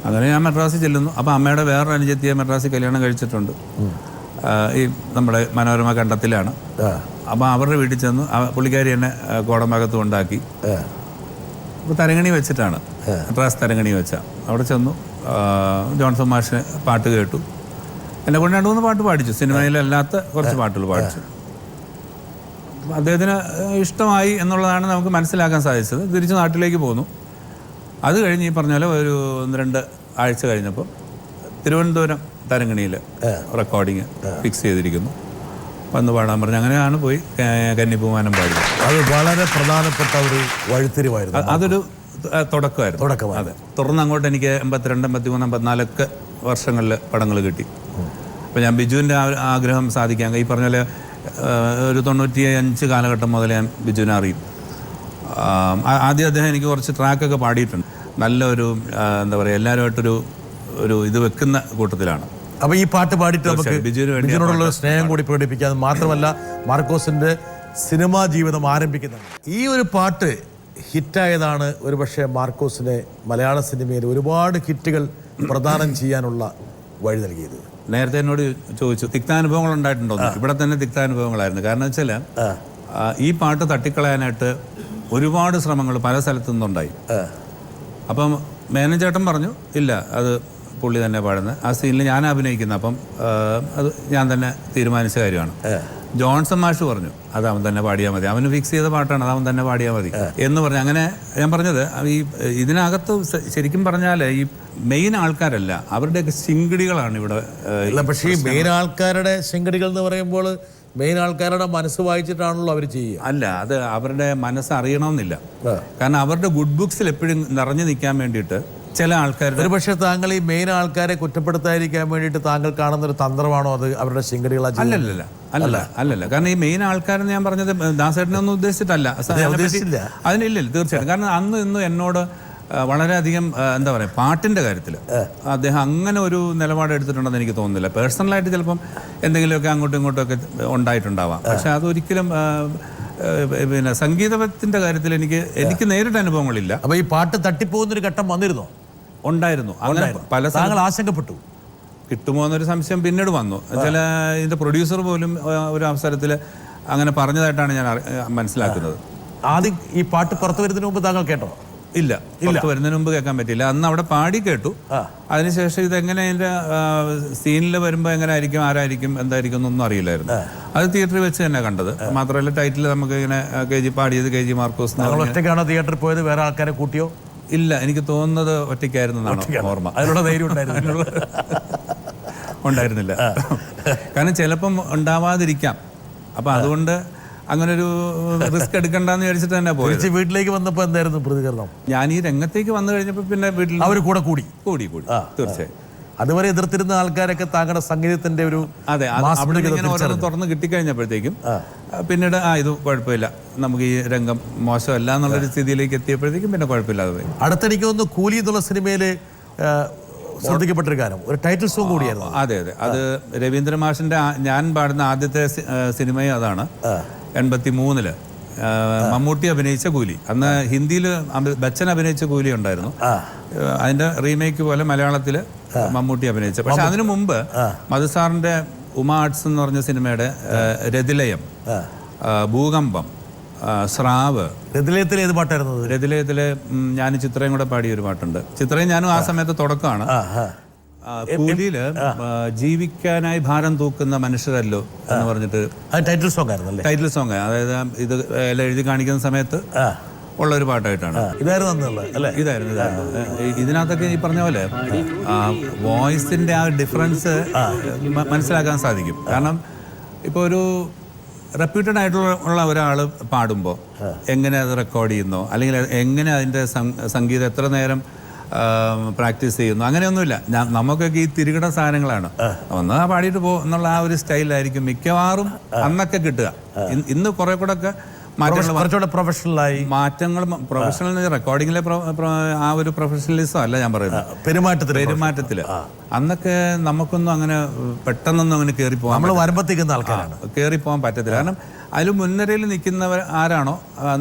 അങ്ങനെ ഞാൻ മദ്രാസിൽ ചെല്ലുന്നു. അപ്പോൾ അമ്മയുടെ വേറൊരു അനുജത്തിയെ മദ്രാസിൽ കല്യാണം കഴിച്ചിട്ടുണ്ട്. ഈ നമ്മുടെ മനോരമ കണ്ടത്തിലാണ്. അപ്പോൾ അവരുടെ വീട്ടിൽ ചെന്നു. പുള്ളിക്കാരി എന്നെ കോടമ്പകത്ത് കൊണ്ടാക്കി. അപ്പോൾ തരങ്ങണി വെച്ചിട്ടാണ്, മദ്രാസ് തരങ്ങണി വെച്ചാൽ അവിടെ ചെന്നു. ജോൺസൺ മാഷിന് പാട്ട് കേട്ടു. എന്നെ കൊണ്ട് 2-3 പാട്ട് പാടിച്ചു. സിനിമയിലല്ലാത്ത കുറച്ച് പാട്ടുകൾ പാടിച്ചു. അദ്ദേഹത്തിന് ഇഷ്ടമായി എന്നുള്ളതാണ് നമുക്ക് മനസ്സിലാക്കാൻ സാധിച്ചത്. തിരിച്ച് നാട്ടിലേക്ക് പോന്നു. അത് കഴിഞ്ഞ് ഈ പറഞ്ഞ പോലെ ഒരു 1-2 ആഴ്ച കഴിഞ്ഞപ്പോൾ തിരുവനന്തപുരം തരങ്ങണിയിൽ റെക്കോർഡിങ് ഫിക്സ് ചെയ്തിരിക്കുന്നു. വന്ന് പാടാൻ പറഞ്ഞു. അങ്ങനെയാണ് പോയി കന്നിപ്പൂമാനം പാടിയത്. അത് വളരെ പ്രധാനപ്പെട്ട ഒരു വഴിത്തിരിവായിരുന്നു. അതൊരു തുടക്കമായിരുന്നു. അതെ. തുടർന്ന് അങ്ങോട്ട് എനിക്ക് 82, 83, 84 വർഷങ്ങളിൽ പടങ്ങൾ കിട്ടി. അപ്പോൾ ഞാൻ ബിജുവിൻ്റെ ആഗ്രഹം സാധിക്കാൻ ഈ പറഞ്ഞ പോലെ ഒരു 95 കാലഘട്ടം മുതൽ ഞാൻ ബിജുവിനെ അറിയും. ആദ്യം അദ്ദേഹം എനിക്ക് കുറച്ച് ട്രാക്കൊക്കെ പാടിയിട്ടുണ്ട്. നല്ലൊരു എന്താ പറയുക, എല്ലാവരുമായിട്ടൊരു ഇത് വെക്കുന്ന കൂട്ടത്തിലാണ്. അപ്പോൾ ഈ പാട്ട് പാടിയിട്ട് നമുക്ക് ബിജുവിനോടുള്ള സ്നേഹം കൂടി പ്രകടിപ്പിക്കാൻ, മാത്രമല്ല മാർക്കോസിൻ്റെ സിനിമാ ജീവിതം ആരംഭിക്കുന്നത്. ഈ ഒരു പാട്ട് ഹിറ്റായതാണ് ഒരുപക്ഷെ മാർക്കോസിനെ മലയാള സിനിമയിൽ ഒരുപാട് ഹിറ്റുകൾ പ്രദാനം ചെയ്യാനുള്ള വഴി നൽകിയത്. നേരത്തെ എന്നോട് ചോദിച്ചു തിക്താനുഭവങ്ങൾ ഉണ്ടായിട്ടുണ്ടോ. ഇവിടെ തന്നെ തിക്താനുഭവങ്ങളായിരുന്നു. കാരണം വെച്ചാൽ ഈ പാട്ട് തട്ടിക്കളയാനായിട്ട് ഒരുപാട് ശ്രമങ്ങൾ പല സ്ഥലത്തു നിന്നുണ്ടായി. അപ്പം മേനേജേട്ടൻ പറഞ്ഞു ഇല്ല, അത് പുള്ളി തന്നെ പാടുന്നത്. ആ സീനിൽ ഞാൻ അഭിനയിക്കുന്നത്. അപ്പം അത് ഞാൻ തന്നെ തീരുമാനിച്ച കാര്യമാണ്. ജോൺസൺ മാഷ് പറഞ്ഞു അത് അവൻ തന്നെ പാടിയാൽ മതി, അവന് ഫിക്സ് ചെയ്ത പാട്ടാണ്, അത് അവൻ തന്നെ പാടിയാൽ മതി എന്ന് പറഞ്ഞു. അങ്ങനെ ഞാൻ പറഞ്ഞത് ഈ ഇതിനകത്ത് ശരിക്കും പറഞ്ഞാൽ ഈ മെയിൻ ആൾക്കാരല്ല, അവരുടെയൊക്കെ ശിങ്കിടികളാണ് ഇവിടെ. പക്ഷേ ഈ മെയിൻ ആൾക്കാരുടെ ശിങ്കിടികൾ എന്ന് പറയുമ്പോൾ മെയിൻ ആൾക്കാരുടെ മനസ്സ് വായിച്ചിട്ടാണല്ലോ അവർ ചെയ്യുക. അല്ല, അത് അവരുടെ മനസ്സ് അറിയണമെന്നില്ല. കാരണം അവരുടെ ഗുഡ് ബുക്സിൽ എപ്പോഴും നിറഞ്ഞു നിൽക്കാൻ വേണ്ടിയിട്ട് ചില ആൾക്കാർ. ഒരു പക്ഷേ താങ്കൾ ഈ മെയിൻ ആൾക്കാരെ കുറ്റപ്പെടുത്താതിരിക്കാൻ വേണ്ടിയിട്ട് താങ്കൾ കാണുന്ന ഒരു തന്ത്രമാണോ അത് അവരുടെ ശിങ്കടികളാ? അല്ലല്ല. കാരണം ഈ മെയിൻ ആൾക്കാരെന്ന് ഞാൻ പറഞ്ഞത് ദാസേട്ടനെ ഒന്നും ഉദ്ദേശിച്ചിട്ടല്ല. അതിനില്ല, തീർച്ചയായിട്ടും. കാരണം അന്ന് ഇന്ന് എന്നോട് വളരെയധികം എന്താ പറയുക, പാട്ടിൻ്റെ കാര്യത്തിൽ അദ്ദേഹം അങ്ങനെ ഒരു നിലപാട് എടുത്തിട്ടുണ്ടെന്ന് എനിക്ക് തോന്നുന്നില്ല. പേഴ്സണലായിട്ട് ചിലപ്പം എന്തെങ്കിലുമൊക്കെ അങ്ങോട്ടും ഇങ്ങോട്ടും ഒക്കെ ഉണ്ടായിട്ടുണ്ടാവാം. പക്ഷെ അതൊരിക്കലും പിന്നെ സംഗീതത്തിൻ്റെ കാര്യത്തിൽ എനിക്ക് നേരിട്ട് അനുഭവങ്ങളില്ല. അപ്പോൾ ഈ പാട്ട് തട്ടിപ്പോകുന്നൊരു ഘട്ടം വന്നിരുന്നോ? ഉണ്ടായിരുന്നു. അങ്ങനെ പല താങ്കൾ ആശങ്കപ്പെട്ടു കിട്ടുമോ എന്നൊരു സംശയം പിന്നീട് വന്നു. ചില ഇതിൻ്റെ പ്രൊഡ്യൂസർ പോലും ഒരു അവസരത്തിൽ അങ്ങനെ പറഞ്ഞതായിട്ടാണ് ഞാൻ മനസ്സിലാക്കുന്നത്. ആദ്യം ഈ പാട്ട് പുറത്തു വരുന്നതിന് മുമ്പ് താങ്കൾ കേട്ടോ? ഇല്ല, പുറത്ത് വരുന്നതിന് മുമ്പ് കേൾക്കാൻ പറ്റില്ല. അന്ന് അവിടെ പാടി കേട്ടു. അതിനുശേഷം ഇതെങ്ങനെ അതിൻ്റെ സീനിൽ വരുമ്പോൾ എങ്ങനെ ആയിരിക്കും, ആരായിരിക്കും, എന്തായിരിക്കും എന്നൊന്നും അറിയില്ലായിരുന്നു. അത് തിയേറ്ററിൽ വെച്ച് തന്നെ കണ്ടത്. മാത്രമല്ല ടൈറ്റിൽ നമുക്ക് ഇങ്ങനെ KG പാടിയത് KG മാർക്കോസ്. ഒറ്റയ്ക്കാണോ തിയേറ്ററിൽ പോയത്? വേറെ ആൾക്കാരെ കൂട്ടിയോ? ഇല്ല, എനിക്ക് തോന്നുന്നത് ഒറ്റയ്ക്കായിരുന്നു എന്നാണ് ഓർമ്മ. അതിനുള്ള ധൈര്യം ഉണ്ടായിരുന്നില്ല. കാരണം ചിലപ്പം ഉണ്ടാവാതിരിക്കാം. അപ്പം അതുകൊണ്ട് അങ്ങനെ ഒരു റിസ്ക് എടുക്കണ്ടെന്ന് വിചാരിച്ചിട്ട് തന്നെ പോയി. വീട്ടിലേക്ക് വന്നപ്പോൾ എന്തായിരുന്നു പ്രതികരണം? ഞാൻ ഈ രംഗത്തേക്ക് വന്നു കഴിഞ്ഞപ്പോൾ പിന്നെ വീട്ടിൽ അവർ കൂടെ കൂടി തീർച്ചയായും. അതുവരെ എതിർത്തിരുന്ന ആൾക്കാരൊക്കെ താങ്കളുടെ സംഗീതത്തിന്റെ ഒരു ഓരോന്ന് തുറന്ന് കിട്ടിക്കഴിഞ്ഞപ്പോഴത്തേക്കും പിന്നീട് ഇത് കുഴപ്പമില്ല, നമുക്ക് ഈ രംഗം മോശമല്ല എന്നുള്ളൊരു സ്ഥിതിയിലേക്ക് എത്തിയപ്പോഴത്തേക്കും പിന്നെ കുഴപ്പമില്ലാതെ പോയി. അടുത്തെനിക്ക് ഒന്ന് കൂലി എന്നുള്ള സിനിമയില് ശ്രദ്ധിക്കപ്പെട്ടൊരു ഗാനം, ഒരു ടൈറ്റിൽ സോങ് കൂടിയായിരുന്നു. അതെ. അത് രവീന്ദ്ര മാഷിന്റെ ഞാൻ പാടുന്ന ആദ്യത്തെ സിനിമയും അതാണ്. 83 മമ്മൂട്ടി അഭിനയിച്ച കൂലി. അന്ന് ഹിന്ദിയിൽ ബച്ചൻ അഭിനയിച്ച കൂലി ഉണ്ടായിരുന്നു. അതിന്റെ റീമേക്ക് പോലെ മലയാളത്തിൽ മമ്മൂട്ടി അഭിനയിച്ച. പക്ഷെ അതിനു മുമ്പ് മധുസാറിന്റെ ഉമ ആർട്സ് എന്ന് പറഞ്ഞ സിനിമയുടെ രതിലയം, ഭൂകമ്പം, സ്രാവ്. രതിലയത്തിലെ ഏത് പാട്ടായിരുന്നു? രതിലയത്തിലെ ഞാൻ ചിത്രയും കൂടെ പാടിയ ഒരു പാട്ടുണ്ട്. ചിത്രയും ഞാനും ആ സമയത്ത് തുടക്കമാണ്. കൂലിയില് ജീവിക്കാനായി ഭാരം തൂക്കുന്ന മനുഷ്യരല്ലോ എന്ന് പറഞ്ഞിട്ട് ടൈറ്റിൽ സോങ് ആയിരുന്നു. ടൈറ്റിൽ സോങ്, അതായത് ഇത് എല്ലാം എഴുതി കാണിക്കുന്ന സമയത്ത് ഉള്ള ഒരു പാട്ടായിട്ടാണ്. ഇതായിരുന്നു. ഇതിനകത്തൊക്കെ ഈ പറഞ്ഞ പോലെ വോയിസിന്റെ ആ ഡിഫറൻസ് മനസ്സിലാക്കാൻ സാധിക്കും. കാരണം ഇപ്പോൾ ഒരു റെപ്യൂട്ടഡ് ആയിട്ടുള്ള ഒരാൾ പാടുമ്പോൾ എങ്ങനെ അത് റെക്കോർഡ് ചെയ്യുന്നോ, അല്ലെങ്കിൽ എങ്ങനെ അതിൻ്റെ സംഗീതം എത്ര നേരം പ്രാക്ടീസ് ചെയ്യുന്നു, അങ്ങനെയൊന്നുമില്ല. നമുക്കൊക്കെ ഈ തിരുകിട സാധനങ്ങളാണ്. ഒന്ന് പാടിയിട്ട് എന്നുള്ള ആ ഒരു സ്റ്റൈലായിരിക്കും മിക്കവാറും അന്നൊക്കെ കിട്ടുക. ഇന്ന് കുറെ കൂടെ ഒക്കെ കുറച്ചുകൂടെ പ്രൊഫഷണലായി മാറ്റങ്ങൾ പ്രൊഫഷണൽ റെക്കോർഡിങ്ങിലെ ആ ഒരു പ്രൊഫഷണലിസം അല്ല ഞാൻ പറയുന്നത്, പെരുമാറ്റത്തില് അന്നൊക്കെ നമുക്കൊന്നും അങ്ങനെ പെട്ടെന്നൊന്നും അങ്ങനെ കയറി പോകാൻ നമ്മൾ വരുമ്പത്തേക്കുന്ന ആൾക്കാരാണ്, കയറി പോകാൻ പറ്റത്തില്ല. കാരണം അതിൽ മുൻനിരയിൽ നിൽക്കുന്നവർ ആരാണോ,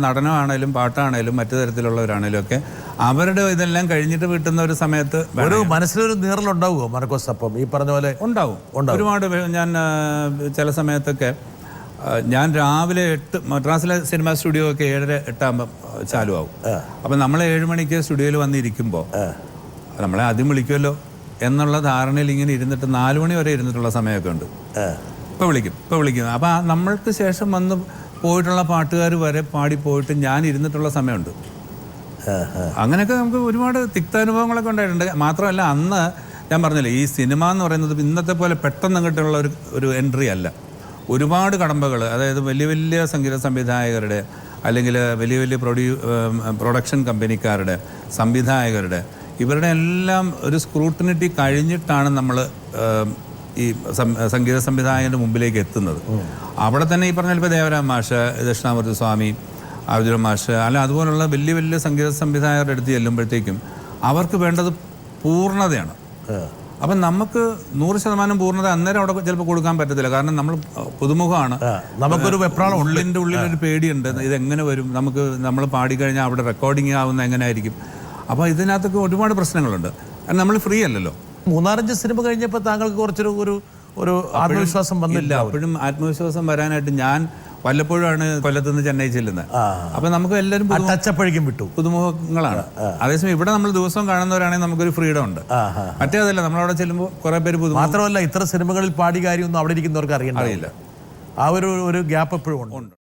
നടനമാണേലും പാട്ടാണേലും മറ്റു തരത്തിലുള്ളവരാണേലും ഒക്കെ അവരുടെ ഇതെല്ലാം കഴിഞ്ഞിട്ട് കിട്ടുന്ന ഒരു സമയത്ത് ഒരു മനസ്സിലൊരു നീറലുണ്ടാവുമോ മാർക്കോസ്? അപ്പം ഈ പറഞ്ഞ പോലെ ഉണ്ടാവും. ഒരുപാട് ഞാൻ ചില സമയത്തൊക്കെ ഞാൻ രാവിലെ 8 മദ്രാസിലെ സിനിമാ സ്റ്റുഡിയോ ഒക്കെ 7:30 ആകുമ്പോൾ ചാലുവാകും. അപ്പം നമ്മൾ 7 മണിക്ക് സ്റ്റുഡിയോയിൽ വന്നിരിക്കുമ്പോൾ നമ്മളെ ആദ്യം വിളിക്കുമല്ലോ എന്നുള്ള ധാരണയിൽ ഇങ്ങനെ ഇരുന്നിട്ട് 4 മണി വരെ ഇരുന്നിട്ടുള്ള സമയമൊക്കെ ഉണ്ട്. ഇപ്പോൾ വിളിക്കും. അപ്പം നമ്മൾക്ക് ശേഷം വന്ന് പോയിട്ടുള്ള പാട്ടുകാർ വരെ പാടിപ്പോയിട്ട് ഞാൻ ഇരുന്നിട്ടുള്ള സമയമുണ്ട്. അങ്ങനെയൊക്കെ നമുക്ക് ഒരുപാട് തിക്താനുഭവങ്ങളൊക്കെ ഉണ്ടായിട്ടുണ്ട്. മാത്രമല്ല അന്ന് ഞാൻ പറഞ്ഞില്ലേ, ഈ സിനിമ എന്ന് പറയുന്നത് ഇന്നത്തെ പോലെ പെട്ടെന്ന് അങ്ങോട്ടുള്ള ഒരു എൻട്രി അല്ല. ഒരുപാട് കടമ്പകൾ, അതായത് വലിയ വലിയ സംഗീത സംവിധായകരുടെ അല്ലെങ്കിൽ വലിയ വലിയ പ്രൊഡക്ഷൻ കമ്പനിക്കാരുടെ, സംവിധായകരുടെ, ഇവരുടെ എല്ലാം ഒരു സ്ക്രൂട്ടിനിറ്റി കഴിഞ്ഞിട്ടാണ് നമ്മൾ ഈ സംഗീത സംവിധായകൻ്റെ മുമ്പിലേക്ക് എത്തുന്നത്. അവിടെ തന്നെ ഈ പറഞ്ഞ ഇപ്പോൾ ദേവരാം മാഷ്, ദക്ഷിണാമൂർത്തി സ്വാമി, അർജുന മാഷ്, അല്ല അതുപോലുള്ള വലിയ വലിയ സംഗീത സംവിധായകരുടെ അടുത്ത് ചെല്ലുമ്പോഴത്തേക്കും അവർക്ക് വേണ്ടത് പൂർണ്ണതയാണ്. അപ്പം നമുക്ക് 100% പൂർണ്ണത അന്നേരം അവിടെ ചിലപ്പോൾ കൊടുക്കാൻ പറ്റത്തില്ല. കാരണം നമ്മൾ പുതുമുഖമാണ്, നമുക്കൊരു വെപ്രാളം, ഉള്ളിലൊരു പേടിയുണ്ട്, ഇതെങ്ങനെ വരും, നമ്മൾ പാടിക്കഴിഞ്ഞാൽ അവിടെ റെക്കോർഡിങ് ആവുന്ന എങ്ങനെയായിരിക്കും. അപ്പോൾ ഇതിനകത്തൊക്കെ ഒരുപാട് പ്രശ്നങ്ങളുണ്ട്. കാരണം നമ്മൾ ഫ്രീ അല്ലല്ലോ. 3-5 സിനിമ കഴിഞ്ഞപ്പോൾ താങ്കൾക്ക് കുറച്ചൊരു ഒരു ആത്മവിശ്വാസം വന്നില്ല? അപ്പോഴും ആത്മവിശ്വാസം വരാനായിട്ട് ഞാൻ വല്ലപ്പോഴാണ് കൊല്ലത്ത് നിന്ന് ചെന്നൈ ചെല്ലുന്നത്. അപ്പം നമുക്ക് എല്ലാവരും ടച്ചപ്പോഴേക്കും വിട്ടു, പുതുമുഖങ്ങളാണ്. അതേസമയം ഇവിടെ നമ്മൾ ദിവസവും കാണുന്നവരാണെങ്കിൽ നമുക്കൊരു ഫ്രീഡം ഉണ്ട്. മറ്റേതല്ല, നമ്മളവിടെ ചെല്ലുമ്പോൾ കുറേ പേര് പുതുമുഖം. മാത്രമല്ല ഇത്ര സിനിമകളിൽ പാടി കാര്യമൊന്നും അവിടെ ഇരിക്കുന്നവർക്ക് അറിയില്ല. ആ ഒരു ഗ്യാപ്പ് എപ്പോഴും ഉണ്ട്.